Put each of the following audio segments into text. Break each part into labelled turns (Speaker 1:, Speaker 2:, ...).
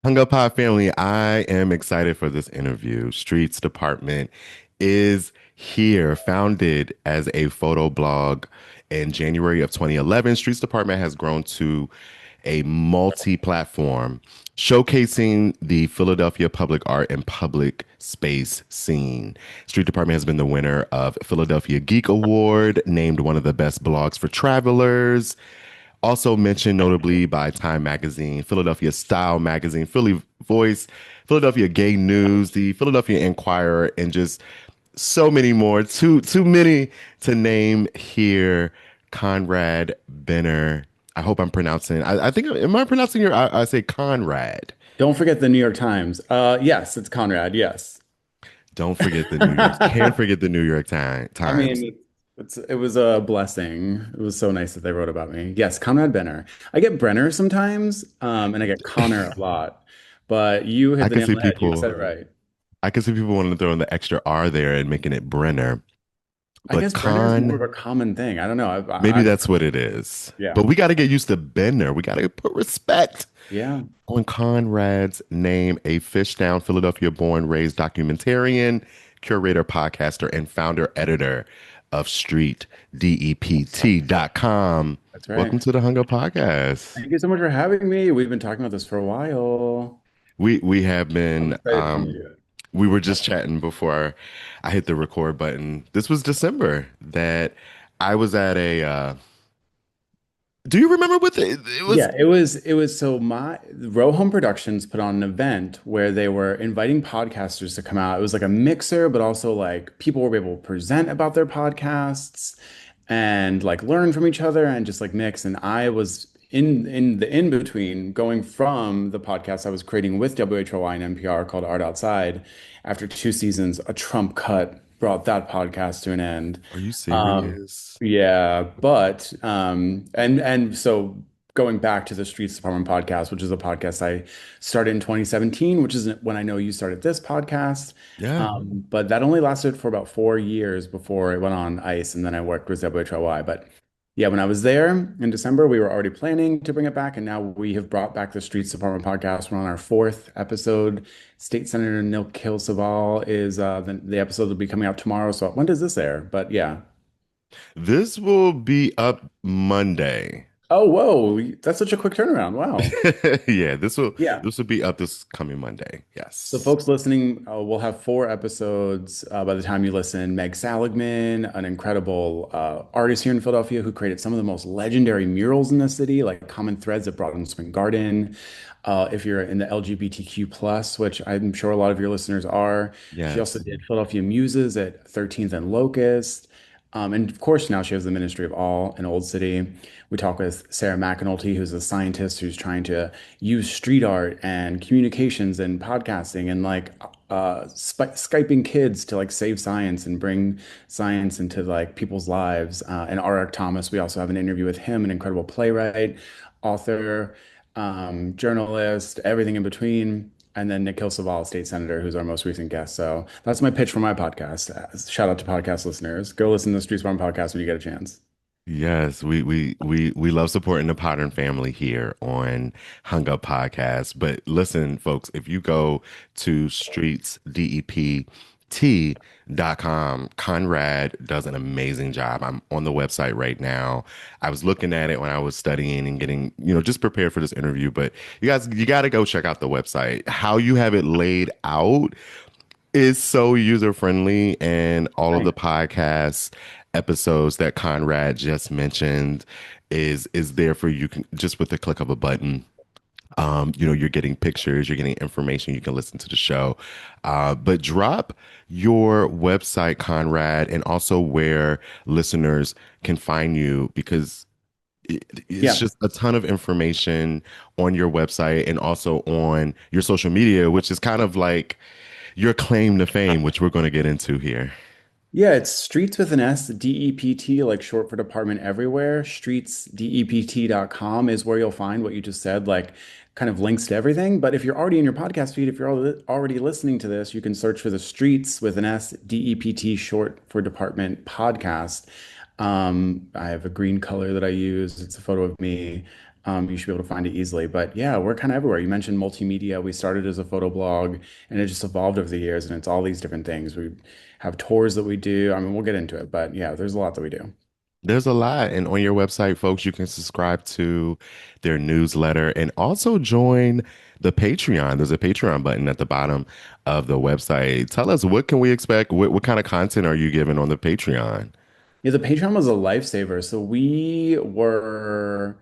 Speaker 1: Hung Up Pod family, I am excited for this interview. Streets Department is here, founded as a photo blog in January of 2011. Streets Department has grown to a multi-platform showcasing the Philadelphia public art and public space scene. Street Department has been the winner of Philadelphia Geek Award, named one of the best blogs for travelers, also mentioned notably by Time Magazine, Philadelphia Style Magazine, Philly Voice, Philadelphia Gay News, the Philadelphia Inquirer, and just so many more. Too many to name here. Conrad Benner. I hope I'm pronouncing. I think am I pronouncing your? I say Conrad.
Speaker 2: Don't forget the New York Times. Yes, it's Conrad. Yes.
Speaker 1: Don't forget the New York. Can't forget the New York
Speaker 2: I
Speaker 1: Times.
Speaker 2: mean, it was a blessing. It was so nice that they wrote about me. Yes, Conrad Benner. I get Brenner sometimes, and I get Connor a lot. But you hit
Speaker 1: I
Speaker 2: the
Speaker 1: can
Speaker 2: nail on
Speaker 1: see
Speaker 2: the head. You said
Speaker 1: people.
Speaker 2: it right.
Speaker 1: I can see people wanting to throw in the extra R there and making it Brenner.
Speaker 2: I
Speaker 1: But
Speaker 2: guess Brenner is more
Speaker 1: Con
Speaker 2: of a common thing. I don't know.
Speaker 1: Maybe that's what it is.
Speaker 2: Yeah,
Speaker 1: But we got to get used to Bender. We got to put respect
Speaker 2: yeah.
Speaker 1: on Conrad's name, a Fishtown, Philadelphia born, raised documentarian, curator, podcaster, and founder editor of StreetDept.com.
Speaker 2: That's right.
Speaker 1: Welcome to the Hunger Podcast.
Speaker 2: Thank you so much for having me. We've been talking about this for a while.
Speaker 1: We have
Speaker 2: I'm
Speaker 1: been
Speaker 2: excited to meet you.
Speaker 1: we were just chatting before I hit the record button. This was December that I was at a do you remember what it was?
Speaker 2: Yeah, it was so my Row Home Productions put on an event where they were inviting podcasters to come out. It was like a mixer, but also like people were able to present about their podcasts and like learn from each other and just like mix. And I was in the in between going from the podcast I was creating with WHOI and NPR called Art Outside. After 2 seasons, a Trump cut brought that podcast to an end.
Speaker 1: Are you
Speaker 2: Um,
Speaker 1: serious?
Speaker 2: yeah, but and so going back to the Streets Department podcast, which is a podcast I started in 2017, which is when I know you started this podcast.
Speaker 1: Yeah.
Speaker 2: But that only lasted for about 4 years before it went on ice, and then I worked with WHOI. But yeah, when I was there in December, we were already planning to bring it back, and now we have brought back the Streets Department podcast. We're on our fourth episode. State Senator Nikhil Saval is the episode will be coming out tomorrow. So when does this air? But yeah.
Speaker 1: This will be up Monday.
Speaker 2: Oh, whoa. That's such a quick turnaround. Wow.
Speaker 1: Yeah,
Speaker 2: Yeah.
Speaker 1: this will be up this coming Monday.
Speaker 2: So,
Speaker 1: Yes.
Speaker 2: folks listening, we'll have 4 episodes by the time you listen. Meg Saligman, an incredible artist here in Philadelphia who created some of the most legendary murals in the city, like Common Threads at Broadway Spring Garden. If you're in the LGBTQ plus, which I'm sure a lot of your listeners are, she also
Speaker 1: Yes.
Speaker 2: did Philadelphia Muses at 13th and Locust. And of course, now she has the Ministry of All in Old City. We talk with Sarah McAnulty, who's a scientist who's trying to use street art and communications and podcasting and like Skyping kids to like save science and bring science into like people's lives. And R. Thomas, we also have an interview with him, an incredible playwright, author, journalist, everything in between. And then Nikhil Saval, state senator, who's our most recent guest. So that's my pitch for my podcast. Shout out to podcast listeners. Go listen to the Streets Farm podcast when you get a chance.
Speaker 1: Yes, we love supporting the Potter family here on Hung Up Podcast. But listen, folks, if you go to streetsdept.com, Conrad does an amazing job. I'm on the website right now. I was looking at it when I was studying and getting, just prepared for this interview. But you guys, you got to go check out the website. How you have it laid out is so user friendly, and all of the
Speaker 2: Thanks.
Speaker 1: podcast episodes that Conrad just mentioned is there for you can just with the click of a button. You're getting pictures, you're getting information, you can listen to the show. But drop your website, Conrad, and also where listeners can find you because it's
Speaker 2: Yeah.
Speaker 1: just a ton of information on your website and also on your social media, which is kind of like your claim to fame, which we're going to get into here.
Speaker 2: Yeah, it's Streets with an S, DEPT, like short for Department Everywhere. Streetsdept.com is where you'll find what you just said, like kind of links to everything. But if you're already in your podcast feed, if you're already listening to this, you can search for the Streets with an S, DEPT, short for Department podcast. I have a green color that I use. It's a photo of me. You should be able to find it easily. But yeah, we're kind of everywhere. You mentioned multimedia. We started as a photo blog and it just evolved over the years, and it's all these different things. We have tours that we do. I mean, we'll get into it, but yeah, there's a lot that we do.
Speaker 1: There's a lot. And on your website, folks, you can subscribe to their newsletter and also join the Patreon. There's a Patreon button at the bottom of the website. Tell us, what can we expect? What kind of content are you giving on the Patreon?
Speaker 2: Yeah, the Patreon was a lifesaver. So we were,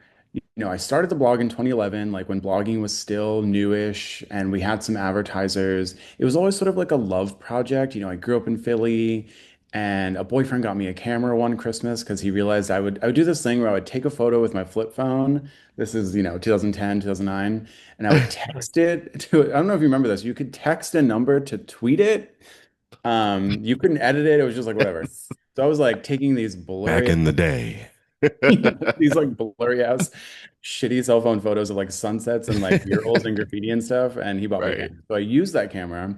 Speaker 2: I started the blog in 2011, like when blogging was still newish and we had some advertisers. It was always sort of like a love project. I grew up in Philly and a boyfriend got me a camera one Christmas because he realized I would do this thing where I would take a photo with my flip phone. This is, 2010, 2009, and I would text it to, I don't know if you remember this. You could text a number to tweet it. You couldn't edit it. It was just like whatever. So I was like taking these
Speaker 1: Back
Speaker 2: blurry,
Speaker 1: in the day.
Speaker 2: these like blurry ass, shitty cell phone photos of like sunsets and like murals and graffiti and stuff. And he bought me a
Speaker 1: Right.
Speaker 2: camera. So I used that camera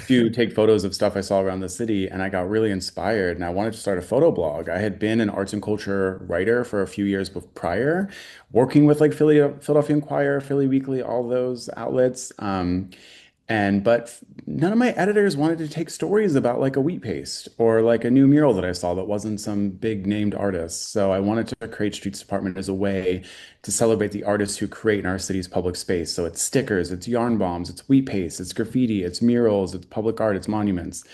Speaker 2: to take photos of stuff I saw around the city. And I got really inspired and I wanted to start a photo blog. I had been an arts and culture writer for a few years prior, working with like Philadelphia Inquirer, Philly Weekly, all those outlets. But none of my editors wanted to take stories about like a wheat paste or like a new mural that I saw that wasn't some big named artist. So I wanted to create Streets Department as a way to celebrate the artists who create in our city's public space. So it's stickers, it's yarn bombs, it's wheat paste, it's graffiti, it's murals, it's public art, it's monuments.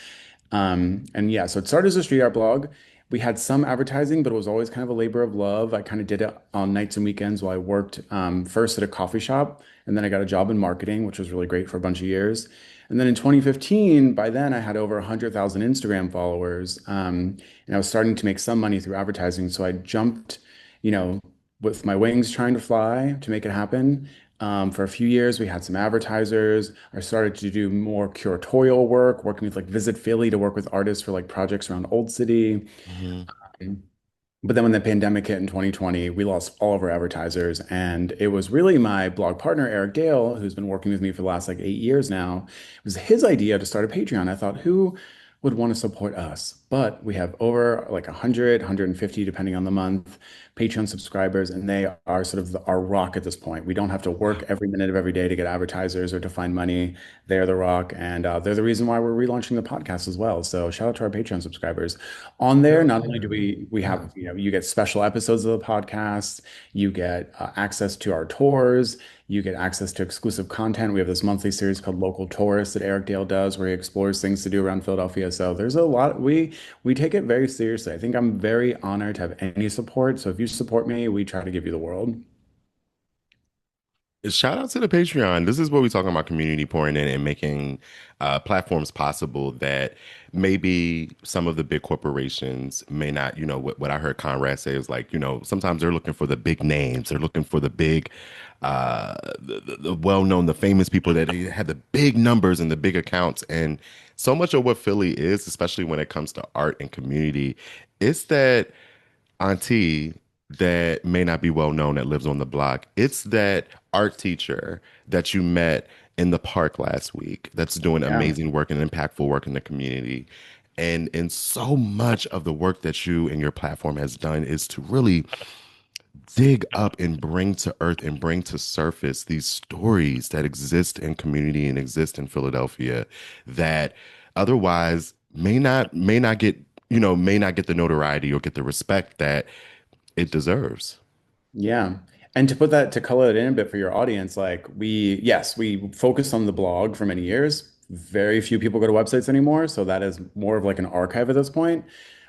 Speaker 2: And yeah, so it started as a street art blog. We had some advertising, but it was always kind of a labor of love. I kind of did it on nights and weekends while I worked first at a coffee shop, and then I got a job in marketing, which was really great for a bunch of years. And then in 2015, by then I had over 100,000 Instagram followers, and I was starting to make some money through advertising. So I jumped, you know, with my wings trying to fly to make it happen. For a few years, we had some advertisers. I started to do more curatorial work, working with like Visit Philly to work with artists for like projects around Old City.
Speaker 1: Mhm.
Speaker 2: But then when the pandemic hit in 2020, we lost all of our advertisers. And it was really my blog partner, Eric Dale, who's been working with me for the last like 8 years now. It was his idea to start a Patreon. I thought, who would want to support us? But we have over like 100, 150, depending on the month, Patreon subscribers, and they are sort of our rock at this point. We don't have to work every minute of every day to get advertisers or to find money. They're the rock, and they're the reason why we're relaunching the podcast as well. So shout out to our Patreon subscribers. On there,
Speaker 1: Hell
Speaker 2: not only do
Speaker 1: yeah.
Speaker 2: we
Speaker 1: Yeah.
Speaker 2: have, you get special episodes of the podcast, you get access to our tours, you get access to exclusive content. We have this monthly series called Local Tourists that Eric Dale does, where he explores things to do around Philadelphia. So there's a lot. We take it very seriously. I think I'm very honored to have any support. So if you support me, we try to give you the world.
Speaker 1: Shout out to the Patreon. This is where we talking about community pouring in and making platforms possible that maybe some of the big corporations may not, what I heard Conrad say is like, sometimes they're looking for the big names. They're looking for the big, the well-known, the famous people that they have the big numbers and the big accounts. And so much of what Philly is, especially when it comes to art and community, it's that auntie that may not be well known that lives on the block. It's that art teacher that you met in the park last week that's doing
Speaker 2: Yeah.
Speaker 1: amazing work and impactful work in the community. And so much of the work that you and your platform has done is to really dig up and bring to earth and bring to surface these stories that exist in community and exist in Philadelphia that otherwise may not get may not get the notoriety or get the respect that it deserves.
Speaker 2: Yeah. And to put that, to color it in a bit for your audience, like yes, we focused on the blog for many years. Very few people go to websites anymore. So that is more of like an archive at this point.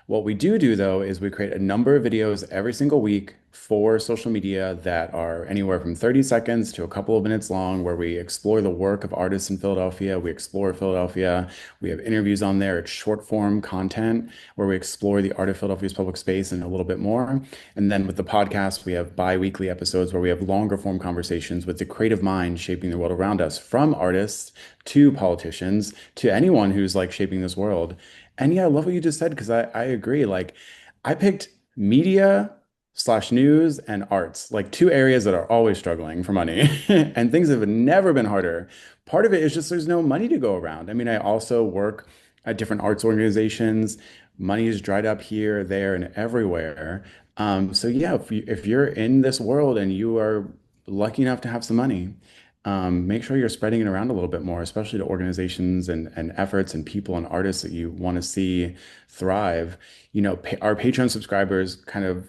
Speaker 2: What we do though is we create a number of videos every single week for social media that are anywhere from 30 seconds to a couple of minutes long, where we explore the work of artists in Philadelphia. We explore Philadelphia. We have interviews on there. It's short form content where we explore the art of Philadelphia's public space and a little bit more. And then with the podcast, we have bi-weekly episodes where we have longer form conversations with the creative mind shaping the world around us, from artists to politicians to anyone who's like shaping this world. And yeah, I love what you just said because I agree. Like I picked media slash news and arts, like two areas that are always struggling for money. And things have never been harder. Part of it is just there's no money to go around. I mean, I also work at different arts organizations. Money is dried up here, there, and everywhere. So yeah, if you're in this world and you are lucky enough to have some money, make sure you're spreading it around a little bit more, especially to organizations and efforts and people and artists that you want to see thrive. You know, pa our Patreon subscribers kind of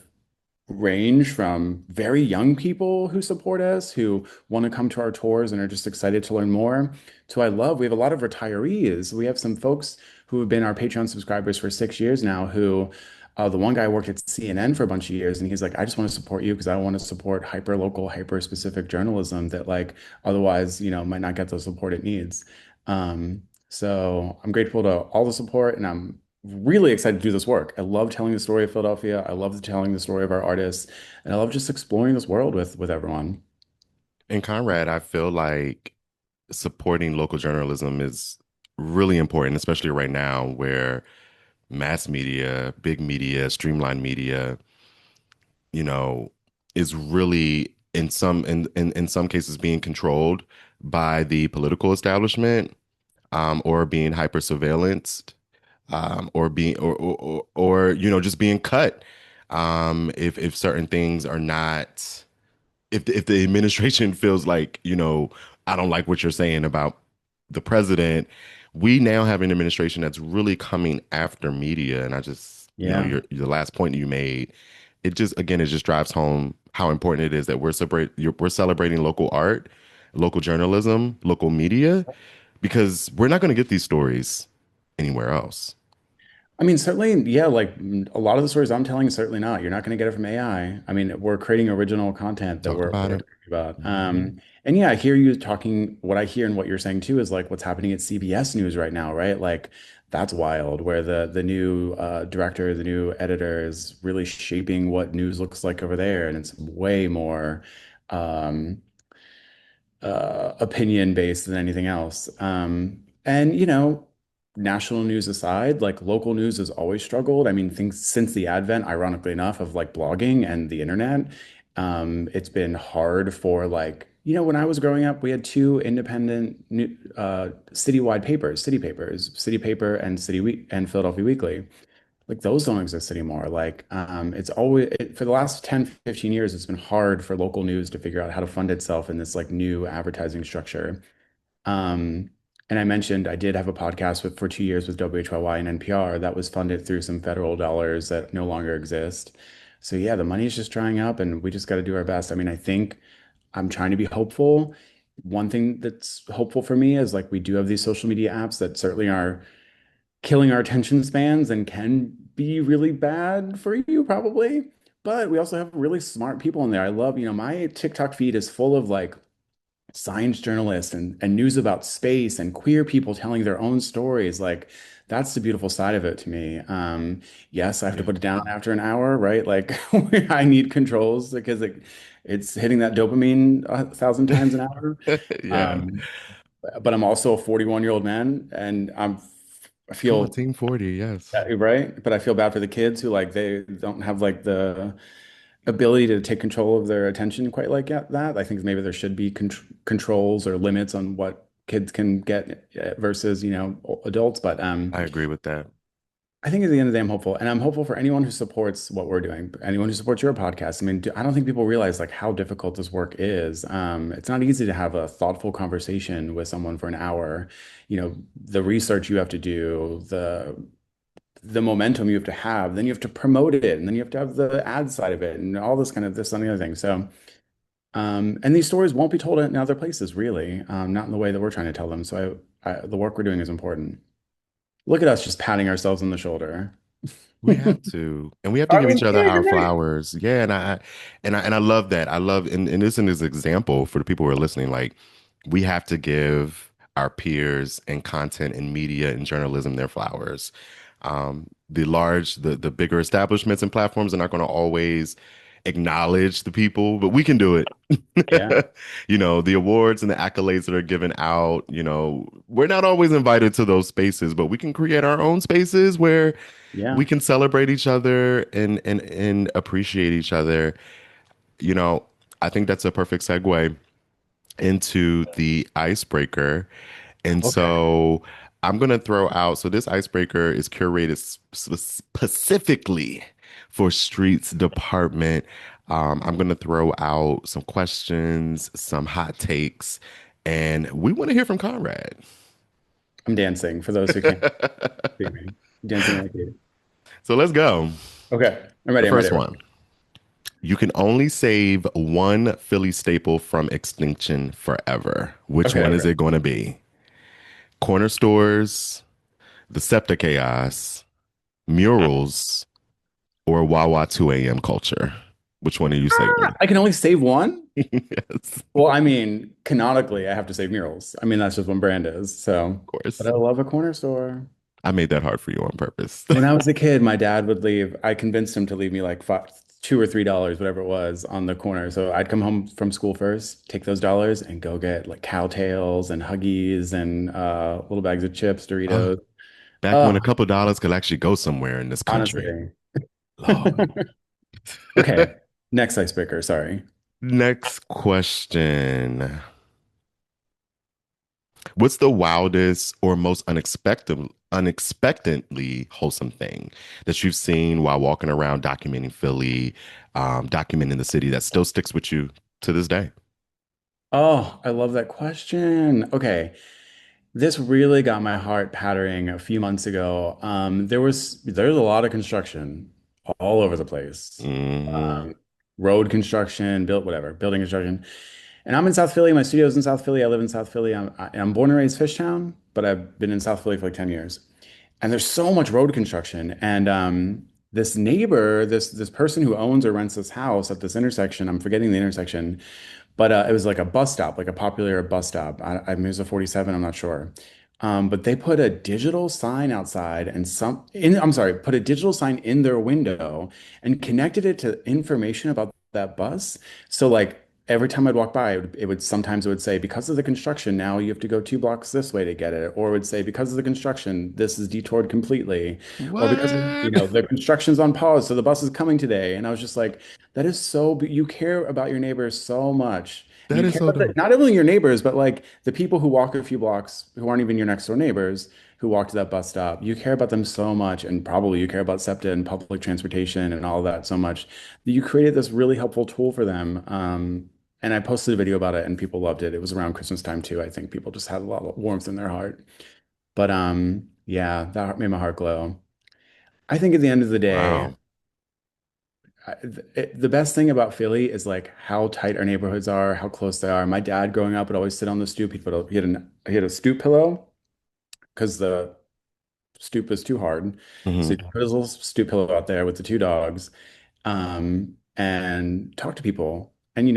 Speaker 2: range from very young people who support us, who want to come to our tours and are just excited to learn more, to we have a lot of retirees. We have some folks who have been our Patreon subscribers for 6 years now, who the one guy worked at CNN for a bunch of years, and he's like, I just want to support you because I want to support hyper local, hyper specific journalism that like otherwise, might not get the support it needs. So I'm grateful to all the support, and I'm really excited to do this work. I love telling the story of Philadelphia. I love telling the story of our artists, and I love just exploring this world with everyone.
Speaker 1: And Conrad, I feel like supporting local journalism is really important, especially right now where mass media, big media, streamlined media, you know, is really in some cases being controlled by the political establishment, or being hyper surveillanced, or being or just being cut, if certain things are not, if the administration feels like, I don't like what you're saying about the president. We now have an administration that's really coming after media. And I just,
Speaker 2: Yeah.
Speaker 1: your last point you made, it just drives home how important it is that we're celebrating local art, local journalism, local media, because we're not going to get these stories anywhere else.
Speaker 2: I mean, certainly, yeah, like a lot of the stories I'm telling, certainly not. You're not going to get it from AI. I mean, we're creating original content that
Speaker 1: Talk about
Speaker 2: we're
Speaker 1: it.
Speaker 2: talking about.
Speaker 1: Mhm.
Speaker 2: And yeah, I hear you talking. What I hear and what you're saying too is like what's happening at CBS News right now, right? Like that's wild, where the new director, the new editor is really shaping what news looks like over there, and it's way more. Um, Opinion based than anything else. And national news aside, like local news has always struggled. I mean, things since the advent, ironically enough, of like blogging and the internet, it's been hard for like, when I was growing up, we had two independent citywide papers, city papers, City Paper and City Week and Philadelphia Weekly. Like those don't exist anymore. Like for the last 10, 15 years, it's been hard for local news to figure out how to fund itself in this like new advertising structure. Um, and I mentioned I did have a podcast for 2 years with WHYY and NPR that was funded through some federal dollars that no longer exist. So yeah, the money is just drying up and we just got to do our best. I mean, I think I'm trying to be hopeful. One thing that's hopeful for me is like we do have these social media apps that certainly are killing our attention spans and can be really bad for you probably. But we also have really smart people in there. I love, my TikTok feed is full of like science journalists and news about space and queer people telling their own stories. Like that's the beautiful side of it to me. Yes, I have to
Speaker 1: Yeah.
Speaker 2: put it down after an hour, right? Like I need controls because it's hitting that dopamine 1,000 times an hour.
Speaker 1: Yeah.
Speaker 2: Um, but I'm also a 41-year-old man and I
Speaker 1: Come on,
Speaker 2: feel
Speaker 1: Team 40. Yes.
Speaker 2: right, but I feel bad for the kids who like they don't have like the ability to take control of their attention quite like that. I think maybe there should be controls or limits on what kids can get versus, adults. But
Speaker 1: I agree with that.
Speaker 2: I think at the end of the day, I'm hopeful, and I'm hopeful for anyone who supports what we're doing, anyone who supports your podcast. I mean, I don't think people realize like how difficult this work is. It's not easy to have a thoughtful conversation with someone for an hour. The research you have to do, the momentum you have to have, then you have to promote it, and then you have to have the ad side of it, and all this kind of this and the other thing. So, and these stories won't be told in other places, really, not in the way that we're trying to tell them. So, the work we're doing is important. Look at us just patting ourselves on the shoulder.
Speaker 1: We have to, and we have to
Speaker 2: I
Speaker 1: give
Speaker 2: mean,
Speaker 1: each other
Speaker 2: yeah,
Speaker 1: our
Speaker 2: you're right.
Speaker 1: flowers. Yeah, and I love that. I love, and this is an example for the people who are listening. Like, we have to give our peers in content and media and journalism their flowers. The bigger establishments and platforms are not going to always acknowledge the people, but we can do it.
Speaker 2: Yeah,
Speaker 1: The awards and the accolades that are given out, we're not always invited to those spaces, but we can create our own spaces where
Speaker 2: yeah.
Speaker 1: we can celebrate each other and appreciate each other. You know, I think that's a perfect segue into the icebreaker. And
Speaker 2: Okay.
Speaker 1: so I'm going to throw out, so this icebreaker is curated specifically. for Streets Department. I'm going to throw out some questions, some hot takes, and we want to hear from Conrad.
Speaker 2: I'm dancing for those who can't see me. Dancing like you.
Speaker 1: So let's go.
Speaker 2: Okay, I'm
Speaker 1: The
Speaker 2: ready. I'm ready.
Speaker 1: first one. You can only save one Philly staple from extinction forever. Which
Speaker 2: Okay,
Speaker 1: one is
Speaker 2: okay.
Speaker 1: it going to be? Corner stores, the SEPTA chaos, murals, or Wawa 2 a.m. culture? Which one are you saving?
Speaker 2: I can only save one?
Speaker 1: Yes,
Speaker 2: Well, I mean, canonically, I have to save murals. I mean, that's just what brand is. So,
Speaker 1: of
Speaker 2: but
Speaker 1: course.
Speaker 2: I love a corner store.
Speaker 1: I made that hard for you on purpose.
Speaker 2: When I was a kid, my dad would leave. I convinced him to leave me like $2 or $3, whatever it was, on the corner. So I'd come home from school first, take those dollars, and go get like cowtails and Huggies and little bags of chips,
Speaker 1: Oh,
Speaker 2: Doritos.
Speaker 1: back when
Speaker 2: Oh,
Speaker 1: a couple dollars could actually go somewhere in this country.
Speaker 2: honestly.
Speaker 1: Lord.
Speaker 2: Okay, next icebreaker. Sorry.
Speaker 1: Next question. What's the wildest or most unexpectedly wholesome thing that you've seen while walking around documenting Philly, documenting the city that still sticks with you to this day?
Speaker 2: Oh, I love that question. Okay. This really got my heart pattering a few months ago. There's a lot of construction all over the place.
Speaker 1: Hmm.
Speaker 2: Um, Road construction, built whatever, building construction. And I'm in South Philly. My studio's in South Philly. I live in South Philly. I'm born and raised Fishtown, but I've been in South Philly for like 10 years. And there's so much road construction. And this neighbor, this person who owns or rents this house at this intersection, I'm forgetting the intersection, but it was like a bus stop, like a popular bus stop. I mean, it was a 47, I'm not sure. But they put a digital sign outside and I'm sorry, put a digital sign in their window and connected it to information about that bus. So like every time I'd walk by, sometimes it would say, because of the construction, now you have to go 2 blocks this way to get it. Or it would say, because of the construction, this is detoured completely. Or because of,
Speaker 1: What?
Speaker 2: the construction's on pause, so the bus is coming today. And I was just like, that is you care about your neighbors so much. And
Speaker 1: That
Speaker 2: you
Speaker 1: is
Speaker 2: care
Speaker 1: so
Speaker 2: about
Speaker 1: dope.
Speaker 2: not only your neighbors, but like the people who walk a few blocks who aren't even your next door neighbors who walk to that bus stop. You care about them so much. And probably you care about SEPTA and public transportation and all of that so much that you created this really helpful tool for them. And I posted a video about it and people loved it. It was around Christmas time too. I think people just had a lot of warmth in their heart. But yeah, that made my heart glow. I think at the end of the day,
Speaker 1: Wow.
Speaker 2: the best thing about Philly is like how tight our neighborhoods are, how close they are. My dad growing up would always sit on the stoop. He had a stoop pillow because the stoop was too hard. So he
Speaker 1: Hmm.
Speaker 2: put his little stoop pillow out there with the two dogs, and talk to people. And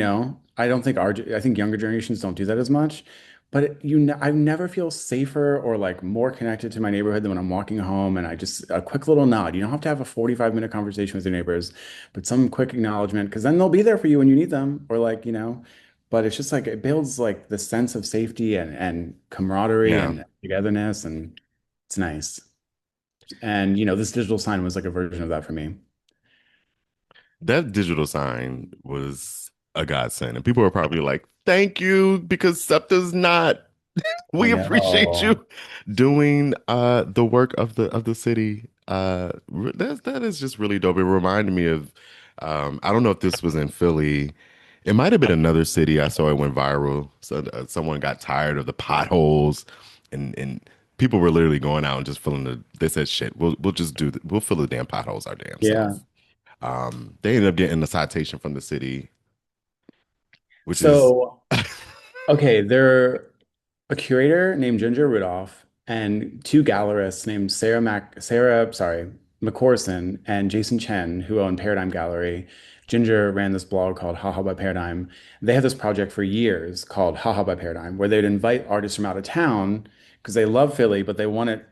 Speaker 2: I don't think I think younger generations don't do that as much. But I never feel safer or like more connected to my neighborhood than when I'm walking home and I just a quick little nod. You don't have to have a 45-minute conversation with your neighbors, but some quick acknowledgement because then they'll be there for you when you need them. Or like, but it's just like it builds like the sense of safety and camaraderie
Speaker 1: Yeah.
Speaker 2: and togetherness, and it's nice. And this digital sign was like a version of that for me.
Speaker 1: That digital sign was a godsend. And people are probably like, thank you, because SEPTA's not.
Speaker 2: I
Speaker 1: We appreciate
Speaker 2: know.
Speaker 1: you doing the work of the city. That is just really dope. It reminded me of I don't know if this was in Philly. It might have been another city. I saw it went viral. So someone got tired of the potholes and people were literally going out and just filling they said shit, we'll just we'll fill the damn potholes our damn
Speaker 2: Yeah.
Speaker 1: self. They ended up getting a citation from the city, which is
Speaker 2: So, okay, they're a curator named Ginger Rudolph and two gallerists named Sarah McCorson and Jason Chen, who own Paradigm Gallery. Ginger ran this blog called Haha by Paradigm. They had this project for years called Haha by Paradigm, where they'd invite artists from out of town because they love Philly, but they wanted,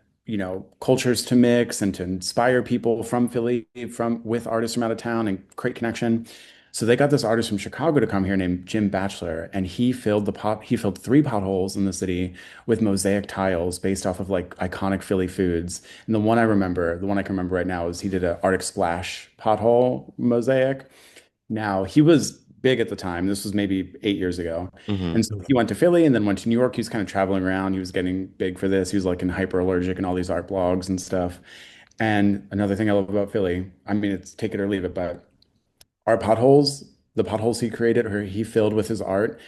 Speaker 2: cultures to mix and to inspire people from Philly from with artists from out of town and create connection. So they got this artist from Chicago to come here named Jim Batchelor, and he filled 3 potholes in the city with mosaic tiles based off of like iconic Philly foods. And the one I can remember right now is he did an Arctic Splash pothole mosaic. Now, he was big at the time. This was maybe 8 years ago.
Speaker 1: mhm.
Speaker 2: And so he went to Philly and then went to New York. He was kind of traveling around. He was getting big for this. He was like in Hyper Allergic and all these art blogs and stuff. And another thing I love about Philly, I mean, it's take it or leave it, but our potholes, the potholes he created or he filled with his art,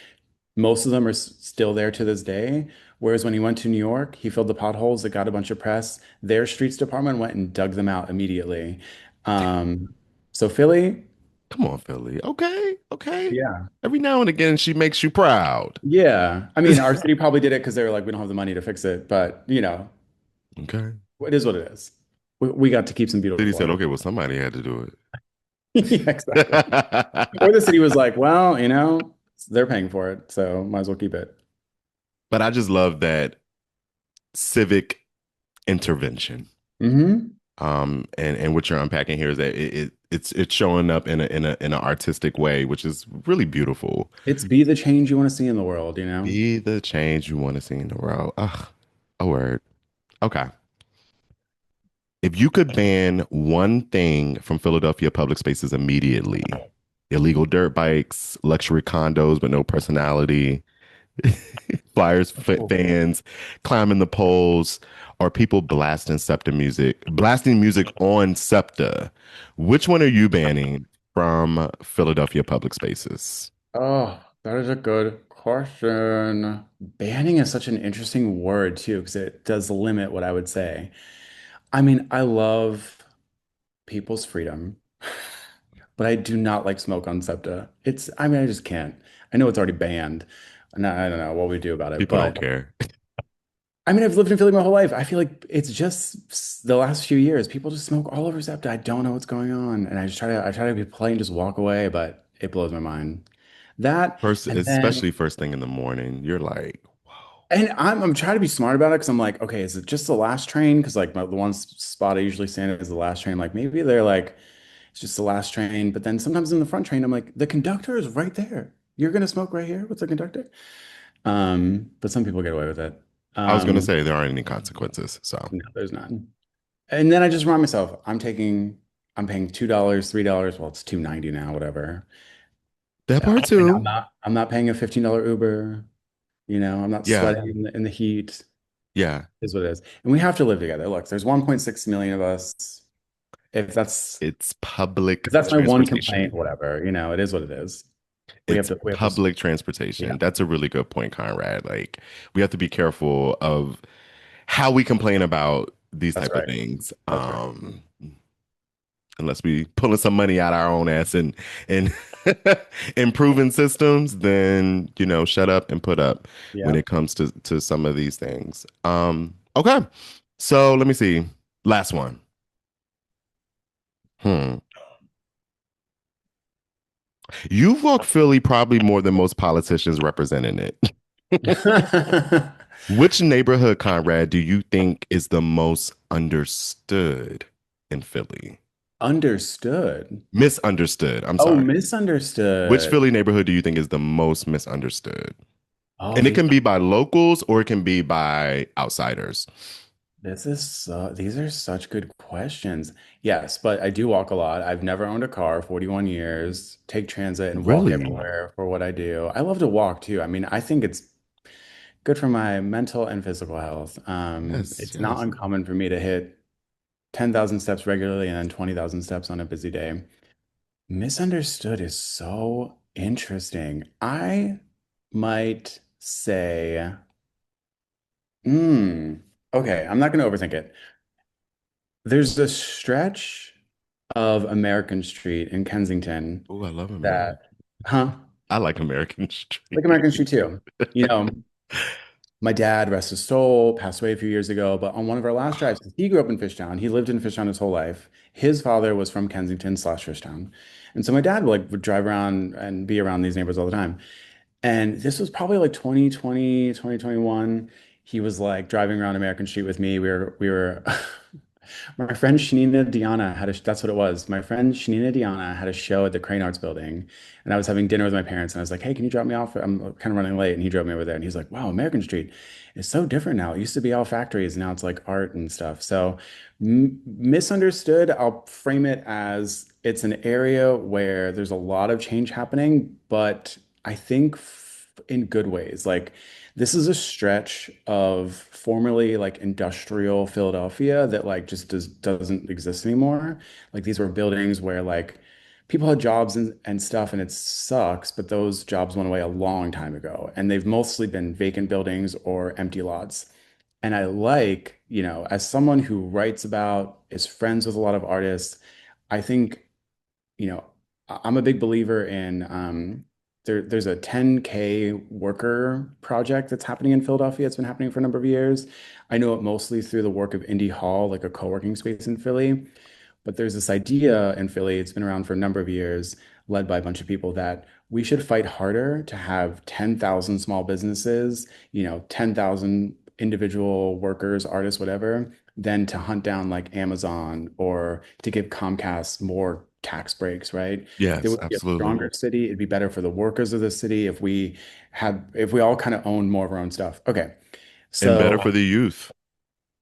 Speaker 2: most of them are still there to this day. Whereas when he went to New York, he filled the potholes that got a bunch of press. Their streets department went and dug them out immediately. Um, so Philly,
Speaker 1: Come on, Philly. Okay, okay.
Speaker 2: yeah.
Speaker 1: Every now and again, she makes you proud.
Speaker 2: Yeah. I mean, our city probably did it because they were like, we don't have the money to fix it. But,
Speaker 1: Okay.
Speaker 2: it is what it is. We got to keep some
Speaker 1: City
Speaker 2: beautiful
Speaker 1: said,
Speaker 2: art.
Speaker 1: okay, well, somebody had to do
Speaker 2: Yeah, exactly. Or the
Speaker 1: it.
Speaker 2: city was like, well, they're paying for it, so might as well keep it.
Speaker 1: But I just love that civic intervention.
Speaker 2: Hmm.
Speaker 1: And what you're unpacking here is that it's showing up in an artistic way, which is really beautiful.
Speaker 2: It's be the change you want to see in the world, you know?
Speaker 1: Be the change you want to see in the world. Ugh, a word. Okay. If you could ban one thing from Philadelphia public spaces immediately, illegal dirt bikes, luxury condos but no personality, flyers,
Speaker 2: Oh.
Speaker 1: fans climbing the poles, or people blasting music on SEPTA. Which one are you banning from Philadelphia public spaces?
Speaker 2: Oh, that is a good question. Banning is such an interesting word too, because it does limit what I would say. I mean, I love people's freedom, but I do not like smoke on SEPTA. I mean, I just can't. I know it's already banned, and I don't know what we do about it,
Speaker 1: People don't
Speaker 2: but
Speaker 1: care.
Speaker 2: I mean, I've lived in Philly my whole life. I feel like it's just the last few years, people just smoke all over SEPTA. I don't know what's going on, and I try to be polite and just walk away, but it blows my mind. That,
Speaker 1: First,
Speaker 2: and then
Speaker 1: especially first thing in the morning, you're like, whoa.
Speaker 2: And I'm trying to be smart about it because I'm like, okay, is it just the last train? Because like the one spot I usually stand at is the last train. Like maybe they're like, it's just the last train. But then sometimes in the front train, I'm like, the conductor is right there. You're gonna smoke right here with the conductor. But some people get away with it.
Speaker 1: I was gonna
Speaker 2: Um,
Speaker 1: say there aren't any consequences. So
Speaker 2: no, there's none. And then I just remind myself, I'm paying $2, $3. Well, it's 2.90 now, whatever.
Speaker 1: that part
Speaker 2: And
Speaker 1: too.
Speaker 2: I'm not paying a $15 Uber. I'm not
Speaker 1: Yeah,
Speaker 2: sweating in the heat.
Speaker 1: yeah.
Speaker 2: Is what it is. And we have to live together. Look, there's 1.6 million of us. If that's
Speaker 1: It's public
Speaker 2: if that's my one complaint,
Speaker 1: transportation.
Speaker 2: whatever, it is what it is.
Speaker 1: It's
Speaker 2: We have to,
Speaker 1: public
Speaker 2: yeah,
Speaker 1: transportation. That's a really good point, Conrad. Like, we have to be careful of how we complain about these
Speaker 2: that's
Speaker 1: type of
Speaker 2: right.
Speaker 1: things.
Speaker 2: That's right.
Speaker 1: Unless we pulling some money out our own ass and improving systems, then shut up and put up when
Speaker 2: Yeah.
Speaker 1: it comes to some of these things. Okay. So let me see. Last one. Hmm. You've walked Philly probably more than most politicians representing it. Which neighborhood, Conrad, do you think is the most understood in Philly?
Speaker 2: Understood.
Speaker 1: Misunderstood. I'm
Speaker 2: Oh,
Speaker 1: sorry. Which
Speaker 2: misunderstood.
Speaker 1: Philly neighborhood do you think is the most misunderstood?
Speaker 2: Oh,
Speaker 1: And it can be by locals or it can be by outsiders.
Speaker 2: these are such good questions. Yes, but I do walk a lot. I've never owned a car, 41 years, take transit and walk
Speaker 1: Really?
Speaker 2: everywhere for what I do. I love to walk too. I mean, I think it's good for my mental and physical health.
Speaker 1: Yes,
Speaker 2: It's not
Speaker 1: yes.
Speaker 2: uncommon for me to hit 10,000 steps regularly and then 20,000 steps on a busy day. Misunderstood is so interesting. I might say, hmm, okay, I'm not going to overthink it. There's a stretch of American Street in Kensington
Speaker 1: Oh, I love American.
Speaker 2: that, huh?
Speaker 1: I like American
Speaker 2: Like
Speaker 1: Street.
Speaker 2: American Street too. You know, My dad, rest his soul, passed away a few years ago, but on one of our last drives, 'cause he grew up in Fishtown. He lived in Fishtown his whole life. His father was from Kensington slash Fishtown. And so my dad would drive around and be around these neighbors all the time. And this was probably like 2020, 2021. He was like driving around American Street with me. We were my friend Shanina Diana that's what it was. My friend Shanina Diana had a show at the Crane Arts Building, and I was having dinner with my parents, and I was like, "Hey, can you drop me off? I'm kind of running late." And he drove me over there, and he's like, "Wow, American Street is so different now. It used to be all factories, now it's like art and stuff." So, m misunderstood. I'll frame it as it's an area where there's a lot of change happening, but I think in good ways. Like this is a stretch of formerly like industrial Philadelphia that like just doesn't exist anymore. Like these were buildings where like people had jobs and stuff and it sucks, but those jobs went away a long time ago. And they've mostly been vacant buildings or empty lots. And I like, as someone who writes about, is friends with a lot of artists, I think I'm a big believer in there's a 10K worker project that's happening in Philadelphia. It's been happening for a number of years. I know it mostly through the work of Indie Hall, like a co-working space in Philly. But there's this idea in Philly, it's been around for a number of years, led by a bunch of people, that we should fight harder to have 10,000 small businesses, 10,000 individual workers, artists, whatever, than to hunt down like Amazon or to give Comcast more tax breaks, right? There
Speaker 1: Yes,
Speaker 2: would be a
Speaker 1: absolutely.
Speaker 2: stronger city. It'd be better for the workers of the city if we all kind of owned more of our own stuff. Okay.
Speaker 1: And better
Speaker 2: So
Speaker 1: for the youth.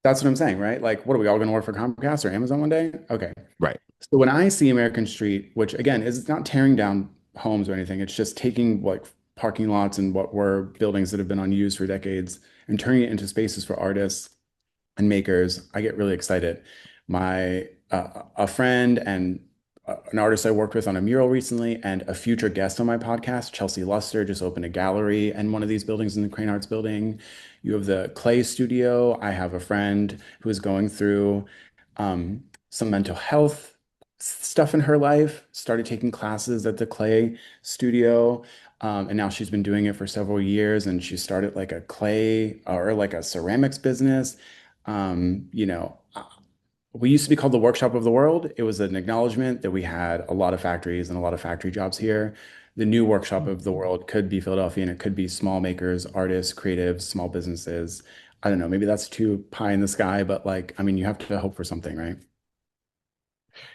Speaker 2: that's what I'm saying, right? Like, what are we all going to work for Comcast or Amazon one day? Okay.
Speaker 1: Right.
Speaker 2: So when I see American Street, which again is not tearing down homes or anything, it's just taking like parking lots and what were buildings that have been unused for decades and turning it into spaces for artists and makers, I get really excited. My a friend and an artist I worked with on a mural recently, and a future guest on my podcast, Chelsea Luster, just opened a gallery in one of these buildings in the Crane Arts building. You have the Clay Studio. I have a friend who is going through some mental health stuff in her life, started taking classes at the Clay Studio. And now she's been doing it for several years, and she started like a clay or like a ceramics business. Um, you know, uh, we used to be called the workshop of the world. It was an acknowledgement that we had a lot of factories and a lot of factory jobs here. The new workshop of the world could be Philadelphia, and it could be small makers, artists, creatives, small businesses. I don't know, maybe that's too pie in the sky, but like, I mean, you have to hope for something, right?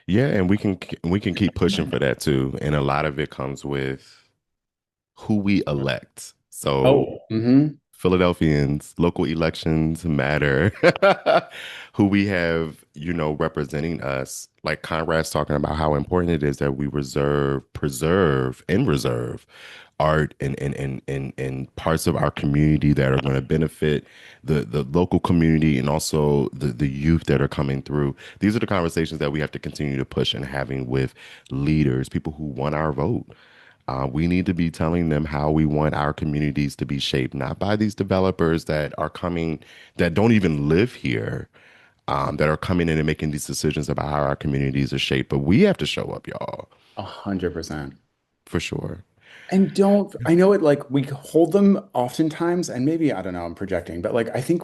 Speaker 1: Yeah, and we can keep pushing for that too. And a lot of it comes with who we elect. So
Speaker 2: Oh, hmm.
Speaker 1: Philadelphians, local elections matter. Who we have, representing us. Like Conrad's talking about how important it is that we preserve, and reserve art and parts of our community that are going to benefit the local community and also the youth that are coming through. These are the conversations that we have to continue to push and having with leaders, people who want our vote. We need to be telling them how we want our communities to be shaped, not by these developers that are coming, that don't even live here, that are coming in and making these decisions about how our communities are shaped. But we have to show up, y'all,
Speaker 2: 100%.
Speaker 1: for sure.
Speaker 2: And I know it like we hold them oftentimes, and maybe, I don't know, I'm projecting, but like I think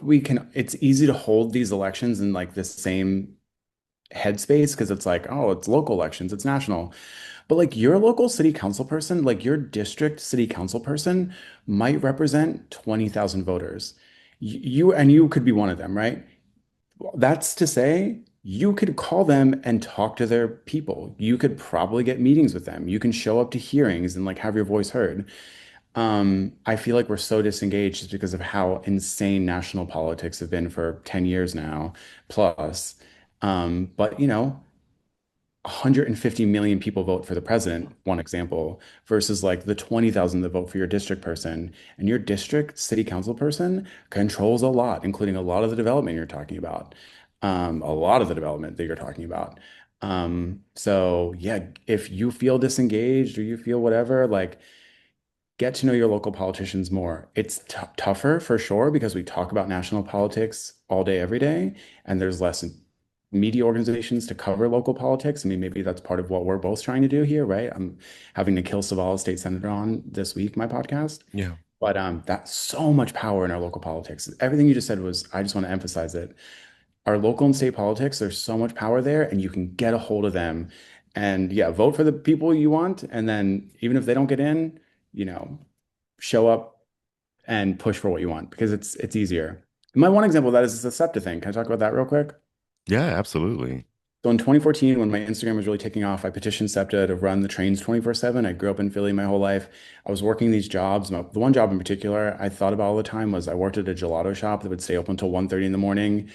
Speaker 2: it's easy to hold these elections in like the same headspace because it's like, oh, it's local elections, it's national. But like your local city council person, like your district city council person might represent 20,000 voters. You could be one of them, right? That's to say, you could call them and talk to their people. You could probably get meetings with them. You can show up to hearings and like have your voice heard. I feel like we're so disengaged just because of how insane national politics have been for 10 years now, plus. But 150 million people vote for the president, one example, versus like the 20,000 that vote for your district person. And your district city council person controls a lot, including a lot of the development you're talking about, a lot of the development that you're talking about. So yeah, if you feel disengaged or you feel whatever, like get to know your local politicians more. It's tougher for sure because we talk about national politics all day, every day, and there's less media organizations to cover local politics. I mean, maybe that's part of what we're both trying to do here, right? I'm having Nikhil Saval, state senator, on this week, my podcast.
Speaker 1: Yeah.
Speaker 2: But that's so much power in our local politics. Everything you just said was, I just want to emphasize it. Our local and state politics, there's so much power there, and you can get a hold of them. And yeah, vote for the people you want. And then even if they don't get in, you know, show up and push for what you want because it's easier. My one example of that is the SEPTA thing. Can I talk about that real quick?
Speaker 1: Yeah, absolutely.
Speaker 2: So in 2014, when my Instagram was really taking off, I petitioned SEPTA to run the trains 24/7. I grew up in Philly my whole life. I was working these jobs. The one job in particular I thought about all the time was I worked at a gelato shop that would stay open until 1:30 in the morning.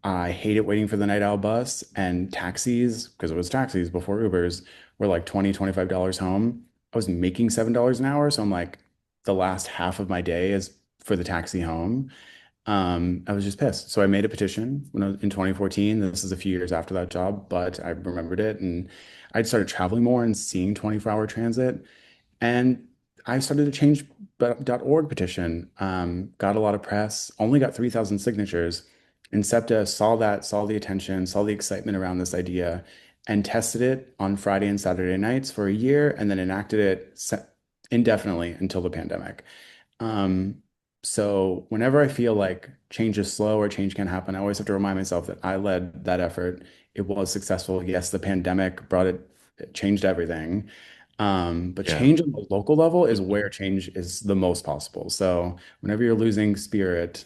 Speaker 2: I hated waiting for the night owl bus, and taxis, because it was taxis before Ubers, were like $20, $25 home. I was making $7 an hour. So I'm like, the last half of my day is for the taxi home. I was just pissed. So I made a petition when I was in 2014. This is a few years after that job, but I remembered it and I'd started traveling more and seeing 24-hour transit. And I started a change.org petition, got a lot of press, only got 3,000 signatures. And SEPTA saw that, saw the attention, saw the excitement around this idea, and tested it on Friday and Saturday nights for a year, and then enacted it indefinitely until the pandemic. Um, so whenever I feel like change is slow or change can't happen, I always have to remind myself that I led that effort. It was successful. Yes, the pandemic it changed everything. But
Speaker 1: Yeah.
Speaker 2: change on the local level is where change is the most possible. So whenever you're losing spirit,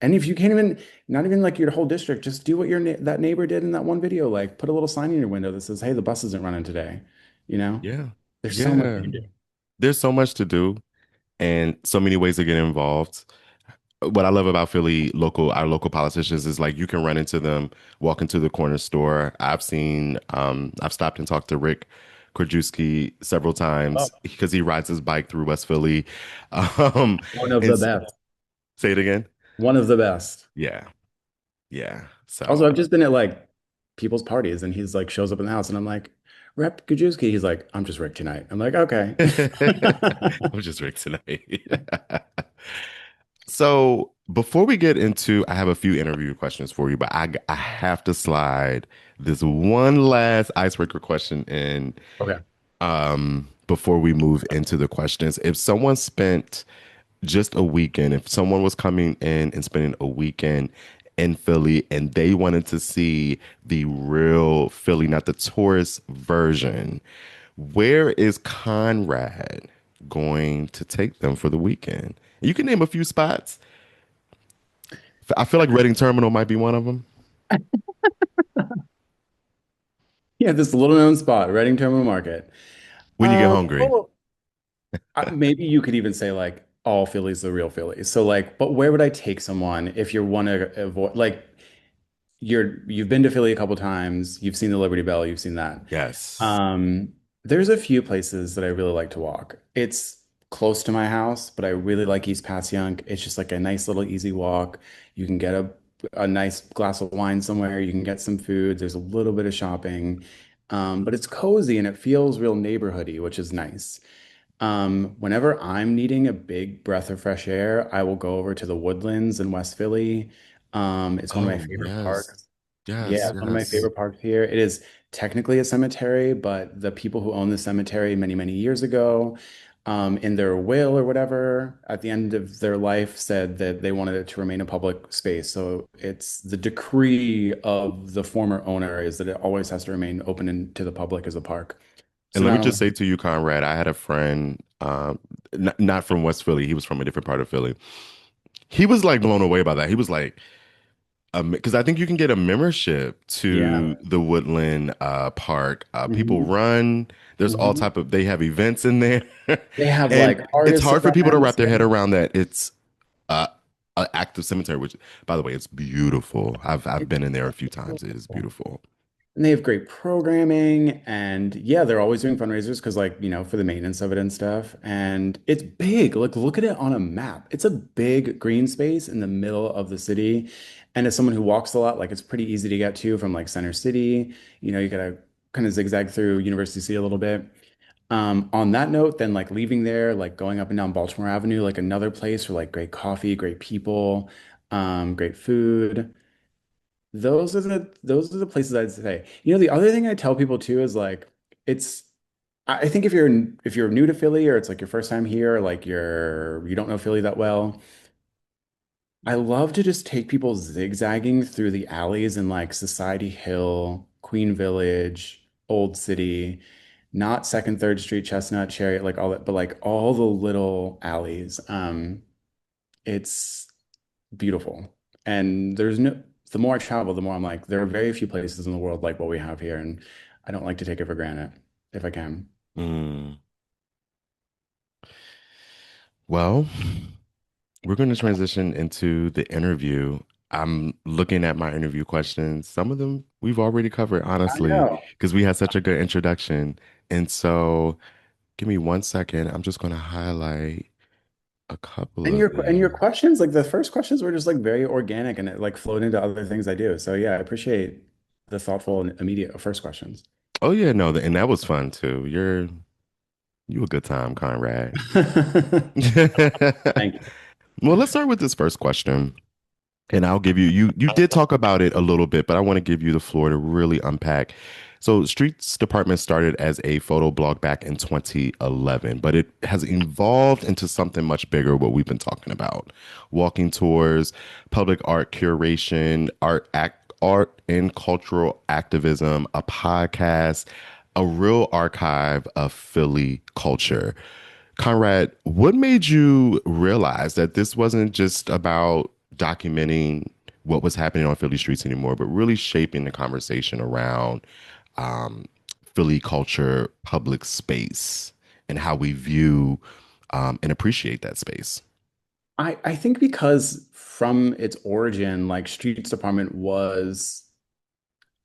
Speaker 2: and if you can't even, not even like your whole district, just do what that neighbor did in that one video. Like put a little sign in your window that says, "Hey, the bus isn't running today." You know,
Speaker 1: Yeah.
Speaker 2: there's so much you
Speaker 1: Yeah.
Speaker 2: can do.
Speaker 1: There's so much to do and so many ways to get involved. What I love about Philly our local politicians is like you can run into them, walk into the corner store. I've stopped and talked to Rick Krajewski several
Speaker 2: Oh,
Speaker 1: times because he rides his bike through West Philly. Um,
Speaker 2: one of
Speaker 1: and
Speaker 2: the best.
Speaker 1: say it again.
Speaker 2: One of the best.
Speaker 1: Yeah, yeah. So
Speaker 2: Also, I've just been at like people's parties and he's like shows up in the house and I'm like, Rep Gajewski. He's like, I'm just Rick tonight. I'm like, okay.
Speaker 1: I'm just Rick tonight. So before we get into, I have a few interview questions for you, but I have to slide this one last icebreaker question in
Speaker 2: Okay.
Speaker 1: before we move into the questions. If someone spent just a weekend, if someone was coming in and spending a weekend in Philly and they wanted to see the real Philly, not the tourist version, where is Conrad going to take them for the weekend? You can name a few spots. I feel like Reading Terminal might be one of them.
Speaker 2: Yeah, this little known spot, Reading Terminal Market.
Speaker 1: When you get hungry.
Speaker 2: Well, maybe you could even say like all Philly's the real Philly. So like, but where would I take someone if you want to avoid like you've been to Philly a couple times, you've seen the Liberty Bell, you've seen that.
Speaker 1: Yes.
Speaker 2: Um, there's a few places that I really like to walk. It's close to my house, but I really like East Passyunk. It's just like a nice little easy walk. You can get a nice glass of wine somewhere. You can get some food. There's a little bit of shopping. But it's cozy and it feels real neighborhoody, which is nice. Whenever I'm needing a big breath of fresh air, I will go over to the Woodlands in West Philly. It's one of my
Speaker 1: Oh,
Speaker 2: favorite
Speaker 1: yes.
Speaker 2: parks. Yeah,
Speaker 1: Yes,
Speaker 2: it's one of my
Speaker 1: yes.
Speaker 2: favorite parks here. It is technically a cemetery, but the people who owned the cemetery many, many years ago, in their will or whatever, at the end of their life, said that they wanted it to remain a public space. So it's the decree of the former owner is that it always has to remain open to the public as a park.
Speaker 1: And
Speaker 2: So
Speaker 1: let me
Speaker 2: not
Speaker 1: just
Speaker 2: only,
Speaker 1: say to you, Conrad, I had a friend, not from West Philly. He was from a different part of Philly. He was like blown away by that. He was like, because I think you can get a membership
Speaker 2: yeah.
Speaker 1: to the Woodland Park. People
Speaker 2: Mhm.
Speaker 1: run. There's all
Speaker 2: Mhm.
Speaker 1: type of. They have events in there,
Speaker 2: They have
Speaker 1: and
Speaker 2: like
Speaker 1: it's
Speaker 2: artist
Speaker 1: hard for people to wrap
Speaker 2: events.
Speaker 1: their
Speaker 2: Yeah.
Speaker 1: head around that. It's uh, an active cemetery, which, by the way, it's beautiful. I've been in there a few times. It is
Speaker 2: It's
Speaker 1: beautiful.
Speaker 2: And they have great programming, and yeah, they're always doing fundraisers because, like, for the maintenance of it and stuff. And it's big. Like, look at it on a map. It's a big green space in the middle of the city. And as someone who walks a lot, like, it's pretty easy to get to from like Center City. You gotta kind of zigzag through University City a little bit. On that note, then like leaving there, like going up and down Baltimore Avenue, like another place for like great coffee, great people, great food. Those are the places I'd say. The other thing I tell people too is like it's I think if you're new to Philly or it's like your first time here, or like you don't know Philly that well, I love to just take people zigzagging through the alleys in like Society Hill, Queen Village, Old City, not Second, Third Street, Chestnut, Chariot, like all that, but like all the little alleys. It's beautiful. And the more I travel, the more I'm like, there are very few places in the world like what we have here, and I don't like to take it for granted if I can.
Speaker 1: Mm. Well, we're going to transition into the interview. I'm looking at my interview questions. Some of them we've already covered,
Speaker 2: I
Speaker 1: honestly,
Speaker 2: know.
Speaker 1: because we had such a good introduction. And so Give me 1 second. I'm just going to highlight a couple
Speaker 2: And
Speaker 1: of
Speaker 2: your
Speaker 1: these.
Speaker 2: questions, like the first questions were just like very organic and it like flowed into other things I do. So yeah, I appreciate the thoughtful and immediate first questions.
Speaker 1: Oh yeah, no, and that was fun too. You a good time, Conrad.
Speaker 2: Thank you.
Speaker 1: Well, let's start with this first question. And I'll give you did talk about it a little bit, but I want to give you the floor to really unpack. So Streets Department started as a photo blog back in 2011, but it has evolved into something much bigger, what we've been talking about. Walking tours, public art curation, art and cultural activism, a podcast, a real archive of Philly culture. Conrad, what made you realize that this wasn't just about documenting what was happening on Philly streets anymore, but really shaping the conversation around um, Philly culture, public space, and how we view and appreciate that space?
Speaker 2: I think because from its origin, like Streets Department was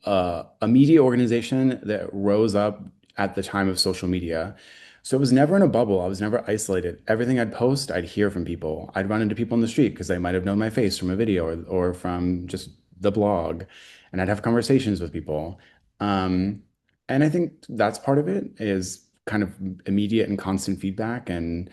Speaker 2: a media organization that rose up at the time of social media. So it was never in a bubble. I was never isolated. Everything I'd post, I'd hear from people. I'd run into people in the street because they might have known my face from a video or from just the blog. And I'd have conversations with people. Um, and I think that's part of it is kind of immediate and constant feedback and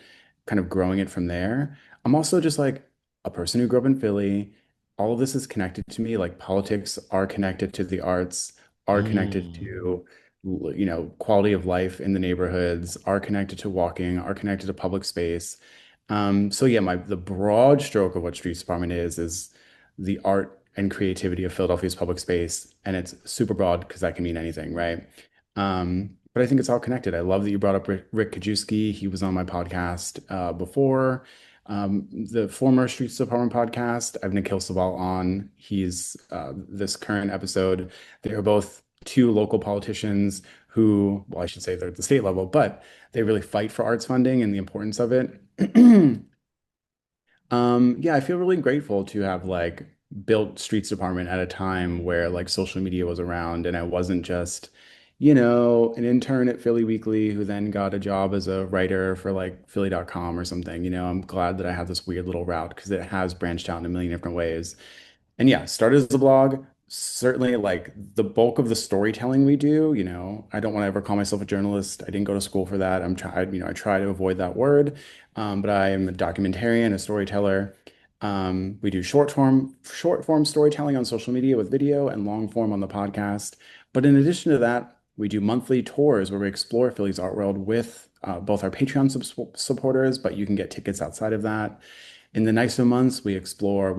Speaker 2: kind of growing it from there. I'm also just like a person who grew up in Philly. All of this is connected to me. Like politics are connected to the arts, are connected
Speaker 1: Mm,
Speaker 2: to, quality of life in the neighborhoods, are connected to walking, are connected to public space. So yeah, the broad stroke of what Streets Department is the art and creativity of Philadelphia's public space, and it's super broad because that can mean anything, right? But I think it's all connected. I love that you brought up Rick Kajewski. He was on my podcast before. The former Streets Department podcast, I have Nikhil Saval on. He's this current episode. They are both two local politicians who, well, I should say they're at the state level, but they really fight for arts funding and the importance of it. Yeah, I feel really grateful to have like built Streets Department at a time where like social media was around and I wasn't just, an intern at Philly Weekly who then got a job as a writer for like Philly.com or something. I'm glad that I have this weird little route because it has branched out in a million different ways. And yeah, started as a blog. Certainly, like the bulk of the storytelling we do, I don't want to ever call myself a journalist. I didn't go to school for that. I try to avoid that word. But I am a documentarian, a storyteller. We do short form storytelling on social media with video and long form on the podcast. But in addition to that, we do monthly tours where we explore Philly's art world with both our Patreon supporters, but you can get tickets outside of that. In the nicer months, we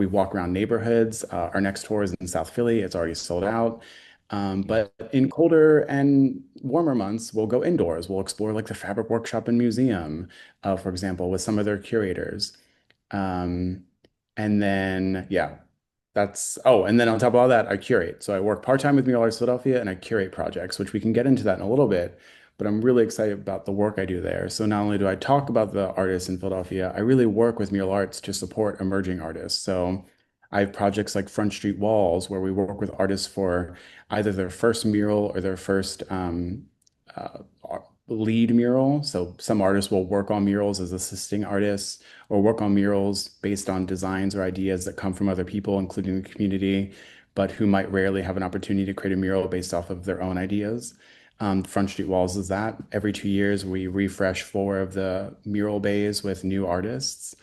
Speaker 2: walk around neighborhoods. Our next tour is in South Philly. It's already sold out. But in colder and warmer months, we'll go indoors. We'll explore like the Fabric Workshop and Museum, for example, with some of their curators. Um, and then, yeah, and then on top of all that, I curate. So I work part-time with Mural Arts Philadelphia and I curate projects, which we can get into that in a little bit. But I'm really excited about the work I do there. So not only do I talk about the artists in Philadelphia, I really work with Mural Arts to support emerging artists. So I have projects like Front Street Walls, where we work with artists for either their first mural or their first lead mural. So some artists will work on murals as assisting artists or work on murals based on designs or ideas that come from other people, including the community, but who might rarely have an opportunity to create a mural based off of their own ideas. Front Street Walls is that. Every 2 years, we refresh four of the mural bays with new artists.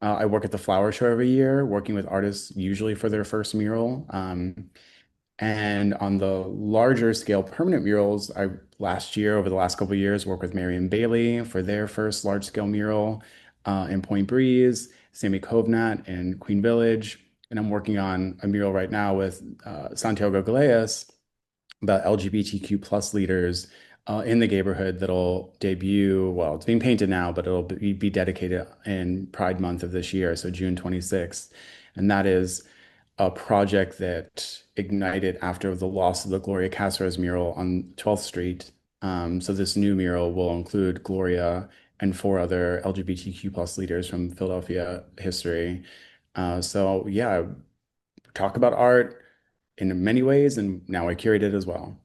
Speaker 2: I work at the Flower Show every year, working with artists usually for their first mural. And on the larger scale permanent murals, I last year, over the last couple of years, worked with Marion Bailey for their first large scale mural in Point Breeze, Sammy Kovnat in Queen Village. And I'm working on a mural right now with Santiago Galeas about LGBTQ plus leaders in the neighborhood that'll debut. Well, it's being painted now, but it'll be dedicated in Pride Month of this year, so June 26th. And that is a project that ignited after the loss of the Gloria Castro's mural on 12th Street. So this new mural will include Gloria and four other LGBTQ plus leaders from Philadelphia history. So yeah, talk about art in many ways, and now I curate it as well.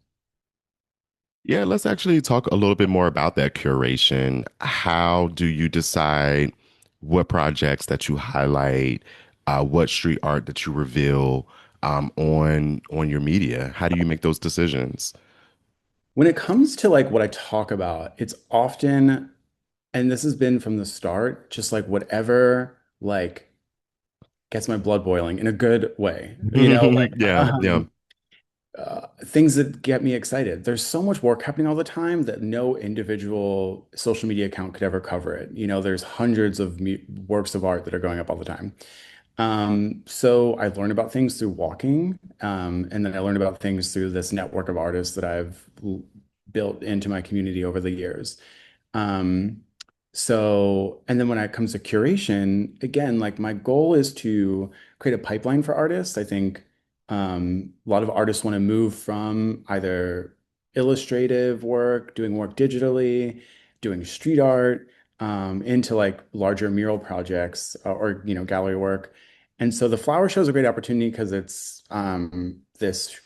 Speaker 1: Yeah, let's actually talk a little bit more about that curation. How do you decide what projects that you highlight, what street art that you reveal on your media? How do you make those decisions?
Speaker 2: When it comes to like what I talk about, it's often, and this has been from the start, just like whatever like gets my blood boiling in a good way.
Speaker 1: Yeah, yeah.
Speaker 2: Things that get me excited. There's so much work happening all the time that no individual social media account could ever cover it. There's hundreds of works of art that are going up all the time. So I learned about things through walking, and then I learned about things through this network of artists that I've built into my community over the years. Um, and then when it comes to curation, again, like my goal is to create a pipeline for artists. I think a lot of artists want to move from either illustrative work, doing work digitally, doing street art, into like larger mural projects or gallery work. And so the flower show is a great opportunity because it's this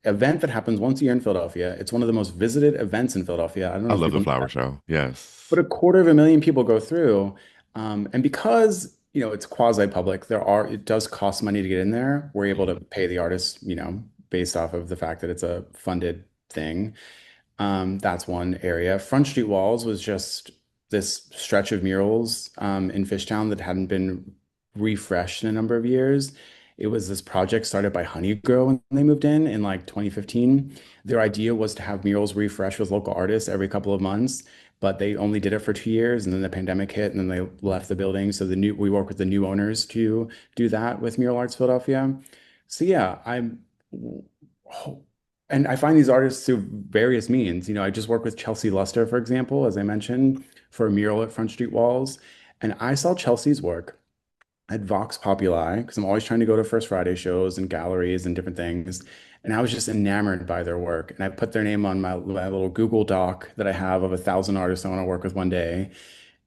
Speaker 2: event that happens once a year in Philadelphia. It's one of the most visited events in Philadelphia. I don't
Speaker 1: I
Speaker 2: know if
Speaker 1: love the
Speaker 2: people know
Speaker 1: flower
Speaker 2: that,
Speaker 1: show.
Speaker 2: but
Speaker 1: Yes.
Speaker 2: a quarter of a million people go through. And because, it's quasi-public, it does cost money to get in there. We're able to pay the artists, based off of the fact that it's a funded thing. That's one area. Front Street Walls was just this stretch of murals in Fishtown that hadn't been refreshed in a number of years. It was this project started by Honeygrow when they moved in like 2015. Their idea was to have murals refreshed with local artists every couple of months, but they only did it for 2 years, and then the pandemic hit, and then they left the building. So we work with the new owners to do that with Mural Arts Philadelphia. So yeah, and I find these artists through various means. I just work with Chelsea Luster, for example, as I mentioned, for a mural at Front Street Walls. And I saw Chelsea's work at Vox Populi because I'm always trying to go to First Friday shows and galleries and different things. And I was just enamored by their work. And I put their name on my little Google Doc that I have of 1,000 artists I want to work with one day.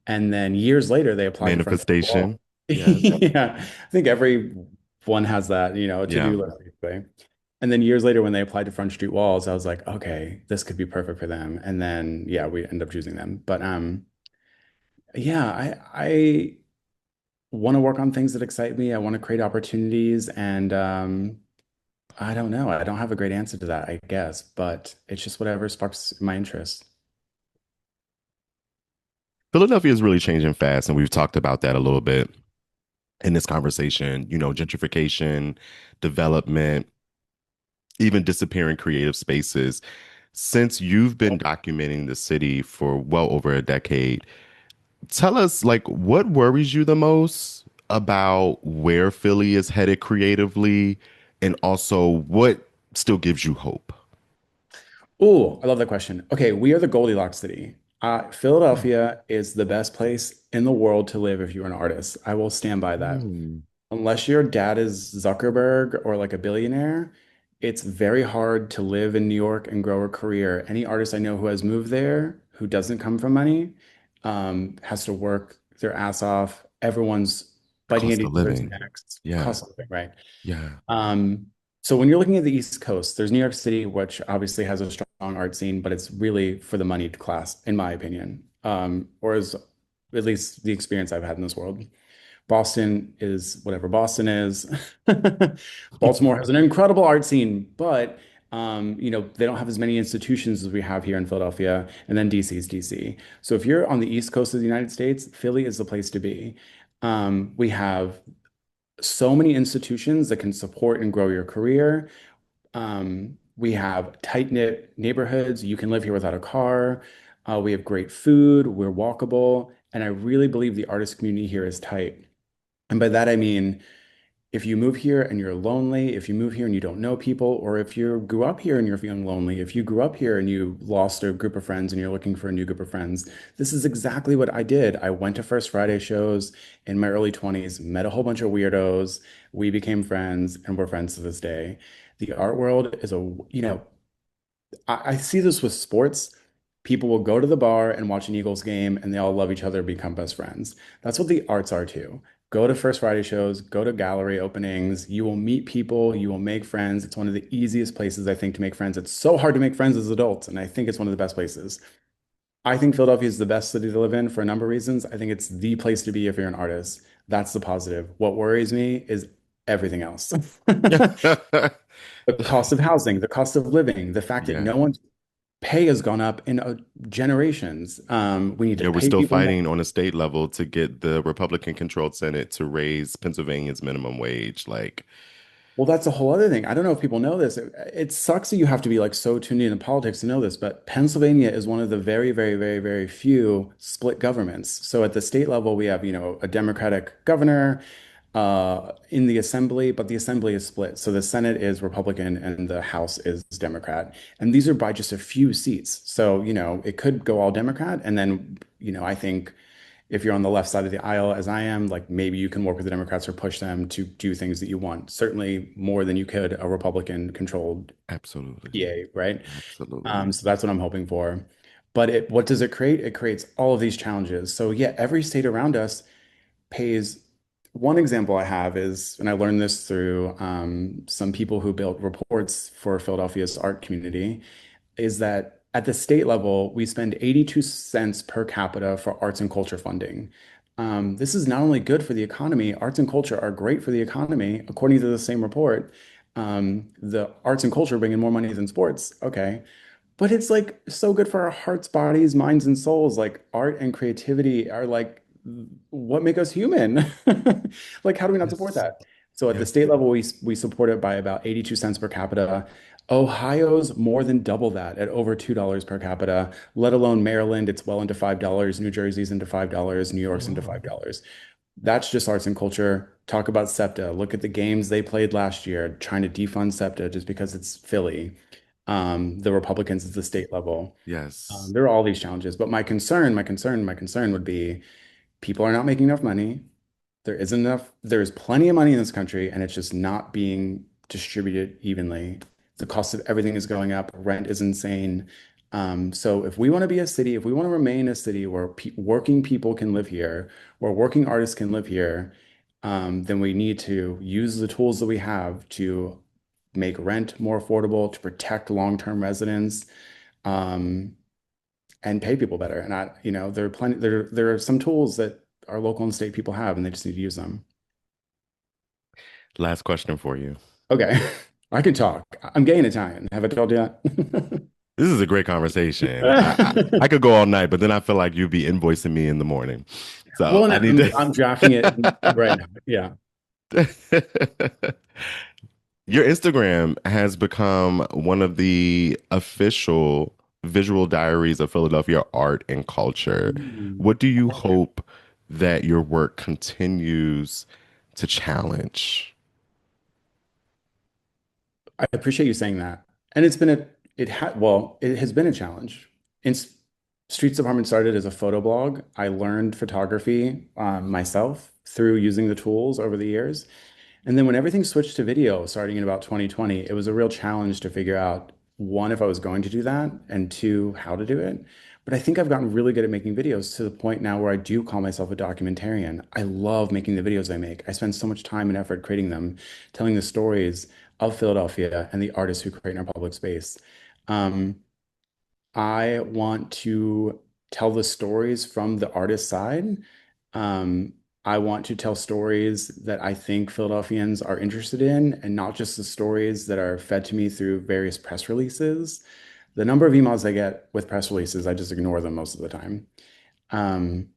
Speaker 2: And then years later, they applied to Front Street Wall.
Speaker 1: Manifestation. Yes.
Speaker 2: Yeah, I think every one has that, a
Speaker 1: Yeah.
Speaker 2: to-do list, basically. And then years later, when they applied to Front Street Walls, I was like, okay, this could be perfect for them. And then, yeah, we end up choosing them. But yeah, I want to work on things that excite me. I want to create opportunities, and I don't know. I don't have a great answer to that, I guess, but it's just whatever sparks my interest.
Speaker 1: Philadelphia is really changing fast, and we've talked about that a little bit in this conversation. Gentrification, development, even disappearing creative spaces. Since you've been documenting the city for well over a decade, tell us like what worries you the most about where Philly is headed creatively, and also what still gives you hope.
Speaker 2: Oh, I love that question. Okay, we are the Goldilocks city. Philadelphia is the best place in the world to live if you're an artist. I will stand by that.
Speaker 1: Mm,
Speaker 2: Unless your dad is Zuckerberg or like a billionaire, it's very hard to live in New York and grow a career. Any artist I know who has moved there, who doesn't come from money, has to work their ass off. Everyone's biting at
Speaker 1: cost of
Speaker 2: each other's
Speaker 1: living.
Speaker 2: necks.
Speaker 1: Yeah.
Speaker 2: Cost of living, right?
Speaker 1: Yeah.
Speaker 2: So when you're looking at the East Coast, there's New York City, which obviously has a strong art scene, but it's really for the moneyed class, in my opinion, or as at least the experience I've had in this world. Boston is whatever Boston is. Baltimore has an incredible art scene, but they don't have as many institutions as we have here in Philadelphia. And then DC is DC. So if you're on the East Coast of the United States, Philly is the place to be. We have so many institutions that can support and grow your career. We have tight-knit neighborhoods. You can live here without a car. We have great food. We're walkable. And I really believe the artist community here is tight. And by that, I mean, if you move here and you're lonely, if you move here and you don't know people, or if you grew up here and you're feeling lonely, if you grew up here and you lost a group of friends and you're looking for a new group of friends, this is exactly what I did. I went to First Friday shows in my early 20s, met a whole bunch of weirdos. We became friends and we're friends to this day. The art world is I see this with sports. People will go to the bar and watch an Eagles game and they all love each other, become best friends. That's what the arts are too. Go to First Friday shows, go to gallery openings. You will meet people, you will make friends. It's one of the easiest places, I think, to make friends. It's so hard to make friends as adults, and I think it's one of the best places. I think Philadelphia is the best city to live in for a number of reasons. I think it's the place to be if you're an artist. That's the positive. What worries me is everything else. The cost of housing, the cost of living, the fact that
Speaker 1: Yeah.
Speaker 2: no one's pay has gone up in generations. We need to
Speaker 1: Yeah, we're
Speaker 2: pay
Speaker 1: still
Speaker 2: people more.
Speaker 1: fighting on a state level to get the Republican-controlled Senate to raise Pennsylvania's minimum wage. Like,
Speaker 2: Well, that's a whole other thing. I don't know if people know this. It sucks that you have to be like so tuned into politics to know this, but Pennsylvania is one of the very, very, very, very few split governments. So at the state level, we have, a Democratic governor in the assembly, but the assembly is split. So the Senate is Republican and the House is Democrat. And these are by just a few seats. So, it could go all Democrat. And then, I think if you're on the left side of the aisle, as I am, like maybe you can work with the Democrats or push them to do things that you want. Certainly more than you could a Republican controlled
Speaker 1: absolutely.
Speaker 2: PA, right?
Speaker 1: Absolutely.
Speaker 2: So that's what I'm hoping for. But what does it create? It creates all of these challenges. So yeah, every state around us pays. One example I have is, and I learned this through some people who built reports for Philadelphia's art community, is that at the state level, we spend 82 cents per capita for arts and culture funding. This is not only good for the economy, arts and culture are great for the economy, according to the same report. The arts and culture bring in more money than sports. Okay. But it's like so good for our hearts, bodies, minds, and souls. Like art and creativity are like what make us human. Like, how do we not support
Speaker 1: Yes.
Speaker 2: that? So at the
Speaker 1: Yes.
Speaker 2: state level, we support it by about 82 cents per capita. Ohio's more than double that at over $2 per capita, let alone Maryland, it's well into $5. New Jersey's into $5. New
Speaker 1: Oh,
Speaker 2: York's into
Speaker 1: wow.
Speaker 2: $5. That's just arts and culture. Talk about SEPTA. Look at the games they played last year, trying to defund SEPTA just because it's Philly. The Republicans at the state level.
Speaker 1: Yes.
Speaker 2: There are all these challenges, but my concern would be people are not making enough money. There isn't enough, there's plenty of money in this country, and it's just not being distributed evenly. The cost of everything is going up. Rent is insane. So if we want to be a city, if we want to remain a city where pe working people can live here, where working artists can live here, then we need to use the tools that we have to make rent more affordable, to protect long-term residents, um, and pay people better. And there are some tools that our local and state people have, and they just need to use them.
Speaker 1: Last question for you.
Speaker 2: Okay, I can talk. I'm gay and Italian. Have I told you
Speaker 1: This is a great conversation. I
Speaker 2: that?
Speaker 1: could go all night, but then I feel like you'd be invoicing me in the morning. So
Speaker 2: Well, and
Speaker 1: I need
Speaker 2: I'm drafting it right now. Yeah.
Speaker 1: to. Your Instagram has become one of the official visual diaries of Philadelphia art and culture.
Speaker 2: Mm.
Speaker 1: What do you hope that your work continues to challenge?
Speaker 2: I appreciate you saying that. And it has been a challenge. In Streets Department started as a photo blog. I learned photography myself through using the tools over the years. And then when everything switched to video starting in about 2020, it was a real challenge to figure out, one, if I was going to do that, and two, how to do it. But I think I've gotten really good at making videos to the point now where I do call myself a documentarian. I love making the videos I make. I spend so much time and effort creating them, telling the stories of Philadelphia and the artists who create in our public space. Um, I want to tell the stories from the artist side. Um, I want to tell stories that I think Philadelphians are interested in, and not just the stories that are fed to me through various press releases. The number of emails I get with press releases, I just ignore them most of the time. Um,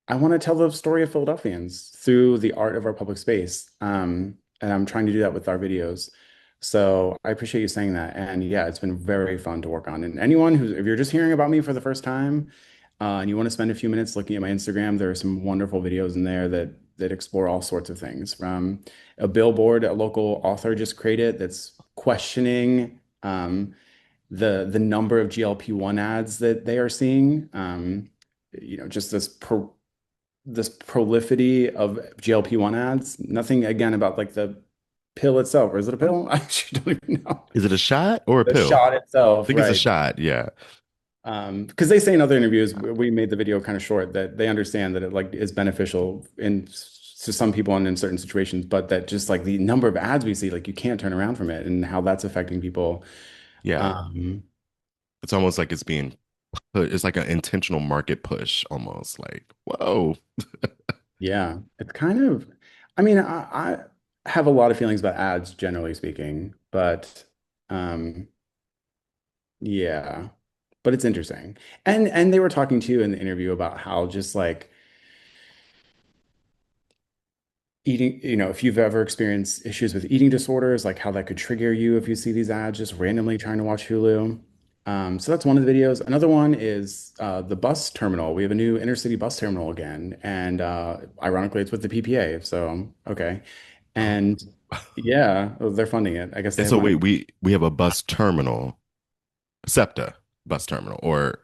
Speaker 2: I want to tell the story of Philadelphians through the art of our public space. And I'm trying to do that with our videos. So I appreciate you saying that. And yeah, it's been very fun to work on. And if you're just hearing about me for the first time, and you want to spend a few minutes looking at my Instagram, there are some wonderful videos in there that explore all sorts of things, from a billboard a local author just created that's questioning the number of GLP-1 ads that they are seeing. Just this prolificity of GLP-1 ads. Nothing again about like the pill itself, or is it a pill? I actually don't even know.
Speaker 1: Is it a shot or a
Speaker 2: The
Speaker 1: pill?
Speaker 2: shot
Speaker 1: I
Speaker 2: itself,
Speaker 1: think it's a
Speaker 2: right?
Speaker 1: shot. Yeah.
Speaker 2: Because they say in other interviews, we made the video kind of short, that they understand that it like is beneficial in to some people and in certain situations, but that just like the number of ads we see, like you can't turn around from it and how that's affecting people.
Speaker 1: Yeah.
Speaker 2: Um,
Speaker 1: It's almost like it's being put, it's like an intentional market push almost like, whoa.
Speaker 2: yeah, it's kind of, I mean, I have a lot of feelings about ads, generally speaking, but um, yeah, but it's interesting. And they were talking too in the interview about how just like eating, if you've ever experienced issues with eating disorders, like how that could trigger you if you see these ads just randomly trying to watch Hulu. So that's one of the videos. Another one is the bus terminal. We have a new intercity bus terminal again, and ironically, it's with the PPA. So okay,
Speaker 1: Oh.
Speaker 2: and yeah, they're funding it. I guess they
Speaker 1: And
Speaker 2: have
Speaker 1: so
Speaker 2: money.
Speaker 1: wait, we have a bus terminal, SEPTA bus terminal, or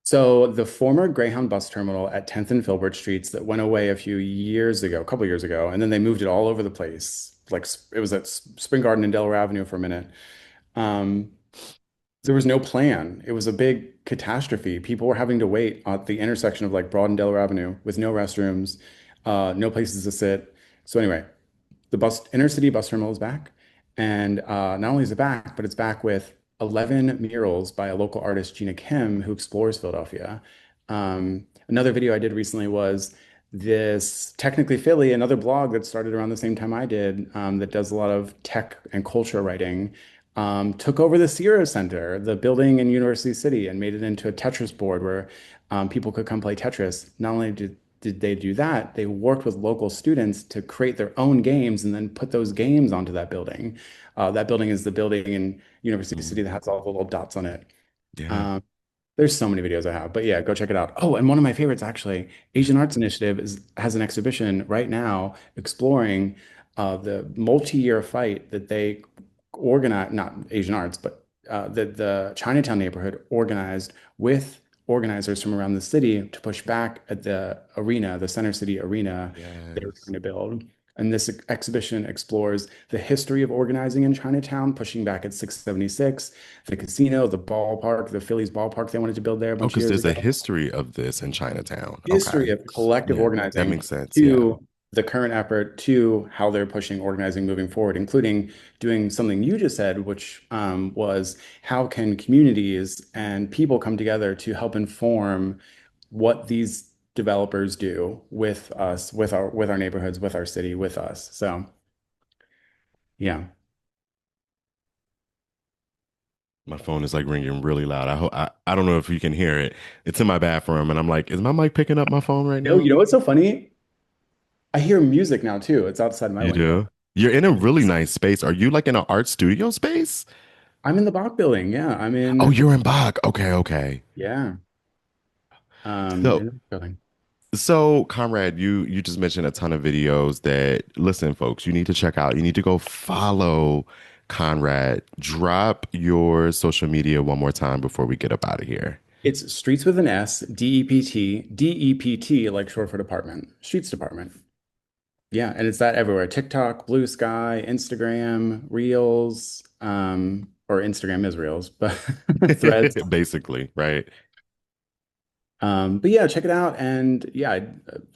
Speaker 2: So the former Greyhound bus terminal at 10th and Filbert Streets that went away a few years ago, a couple years ago, and then they moved it all over the place. Like it was at Spring Garden and Delaware Avenue for a minute. Um, there was no plan. It was a big catastrophe. People were having to wait at the intersection of like Broad and Delaware Avenue with no restrooms, no places to sit. So anyway, the bus intercity bus terminal is back, and not only is it back, but it's back with 11 murals by a local artist, Gina Kim, who explores Philadelphia. Another video I did recently was this Technically Philly, another blog that started around the same time I did, that does a lot of tech and culture writing. Took over the Sierra Center, the building in University City, and made it into a Tetris board where people could come play Tetris. Not only did they do that, they worked with local students to create their own games and then put those games onto that building. That building is the building in University City
Speaker 1: mm,
Speaker 2: that has all the little dots on it.
Speaker 1: yeah.
Speaker 2: Um, there's so many videos I have, but yeah, go check it out. Oh, and one of my favorites actually, Asian Arts Initiative has an exhibition right now exploring the multi-year fight that they organized, not Asian Arts, but that the Chinatown neighborhood organized with organizers from around the city to push back at the arena, the Center City arena they were
Speaker 1: Yes.
Speaker 2: trying to build. And this exhibition explores the history of organizing in Chinatown, pushing back at 676, the casino, the ballpark, the Phillies ballpark they wanted to build there a
Speaker 1: Oh,
Speaker 2: bunch of
Speaker 1: because
Speaker 2: years
Speaker 1: there's a
Speaker 2: ago.
Speaker 1: history of this in Chinatown.
Speaker 2: History
Speaker 1: Okay.
Speaker 2: of collective
Speaker 1: Yeah, that
Speaker 2: organizing
Speaker 1: makes sense. Yeah.
Speaker 2: to the current effort to how they're pushing organizing moving forward, including doing something you just said, which was how can communities and people come together to help inform what these developers do with us, with our neighborhoods, with our city, with us. So yeah.
Speaker 1: My phone is like ringing really loud. I don't know if you can hear it. It's in my bathroom, and I'm like, is my mic picking up my phone right
Speaker 2: No,
Speaker 1: now?
Speaker 2: you know what's so funny? I hear music now too. It's outside my
Speaker 1: You
Speaker 2: window.
Speaker 1: do? You're in a really nice space. Are you like in an art studio space?
Speaker 2: I'm in the Bach building. Yeah, I'm
Speaker 1: Oh,
Speaker 2: in.
Speaker 1: you're in Bach. Okay, okay.
Speaker 2: Yeah,
Speaker 1: So
Speaker 2: in the building.
Speaker 1: So, Conrad, you just mentioned a ton of videos that, listen, folks, you need to check out. You need to go follow Conrad. Drop your social media one more time before we get up out of here.
Speaker 2: It's Streets with an S, DEPT, DEPT, like short for department, Streets Department. Yeah, and it's that everywhere. TikTok, Blue Sky, Instagram, Reels, or Instagram is Reels, but Threads.
Speaker 1: Basically, right?
Speaker 2: But yeah, check it out. And yeah,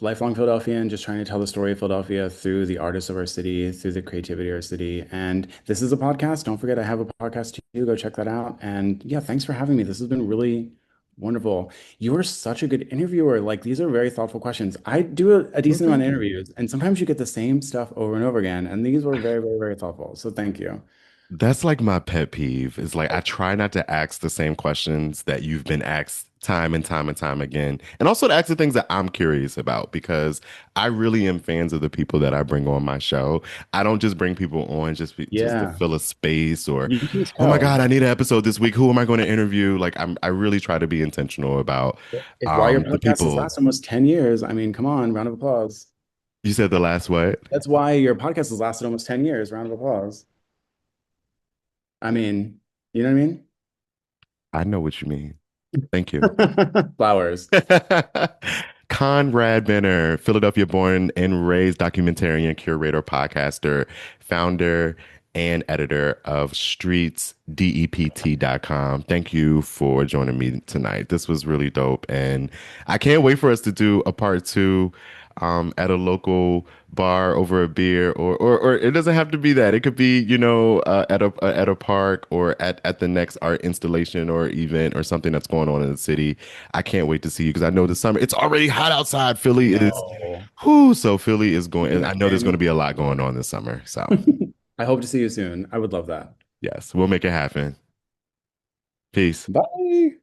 Speaker 2: lifelong Philadelphian, just trying to tell the story of Philadelphia through the artists of our city, through the creativity of our city. And this is a podcast. Don't forget, I have a podcast too. Go check that out. And yeah, thanks for having me. This has been really wonderful. You are such a good interviewer. Like, these are very thoughtful questions. I do a
Speaker 1: Well,
Speaker 2: decent amount
Speaker 1: thank
Speaker 2: of
Speaker 1: you.
Speaker 2: interviews, and sometimes you get the same stuff over and over again. And these were very, very, very thoughtful. So thank you.
Speaker 1: That's like my pet peeve. Is like I try not to ask the same questions that you've been asked time and time and time again. And also to ask the things that I'm curious about because I really am fans of the people that I bring on my show. I don't just bring people on just to
Speaker 2: Yeah,
Speaker 1: fill a space or,
Speaker 2: you can
Speaker 1: oh my
Speaker 2: tell.
Speaker 1: God, I need an episode this week. Who am I going to interview? Like I really try to be intentional about
Speaker 2: It's why your
Speaker 1: the
Speaker 2: podcast has
Speaker 1: people.
Speaker 2: lasted almost 10 years. I mean, come on, round of applause.
Speaker 1: You said the last what?
Speaker 2: That's why your podcast has lasted almost 10 years. Round of applause. I mean, you know what
Speaker 1: I know what you mean. Thank you.
Speaker 2: I mean? Flowers.
Speaker 1: Conrad Benner, Philadelphia born and raised documentarian, curator, podcaster, founder, and editor of streetsdept.com. Thank you for joining me tonight. This was really dope. And I can't wait for us to do a part two at a local bar over a beer, or it doesn't have to be that. It could be, at a park or at the next art installation or event or something that's going on in the city. I can't wait to see you because I know this summer it's already hot outside. Philly is,
Speaker 2: No.
Speaker 1: whoo, so Philly is going, and I know there's going to
Speaker 2: Understand.
Speaker 1: be a lot going on this summer. So,
Speaker 2: I hope to see you soon. I would love that.
Speaker 1: yes, we'll make it happen. Peace.
Speaker 2: Bye.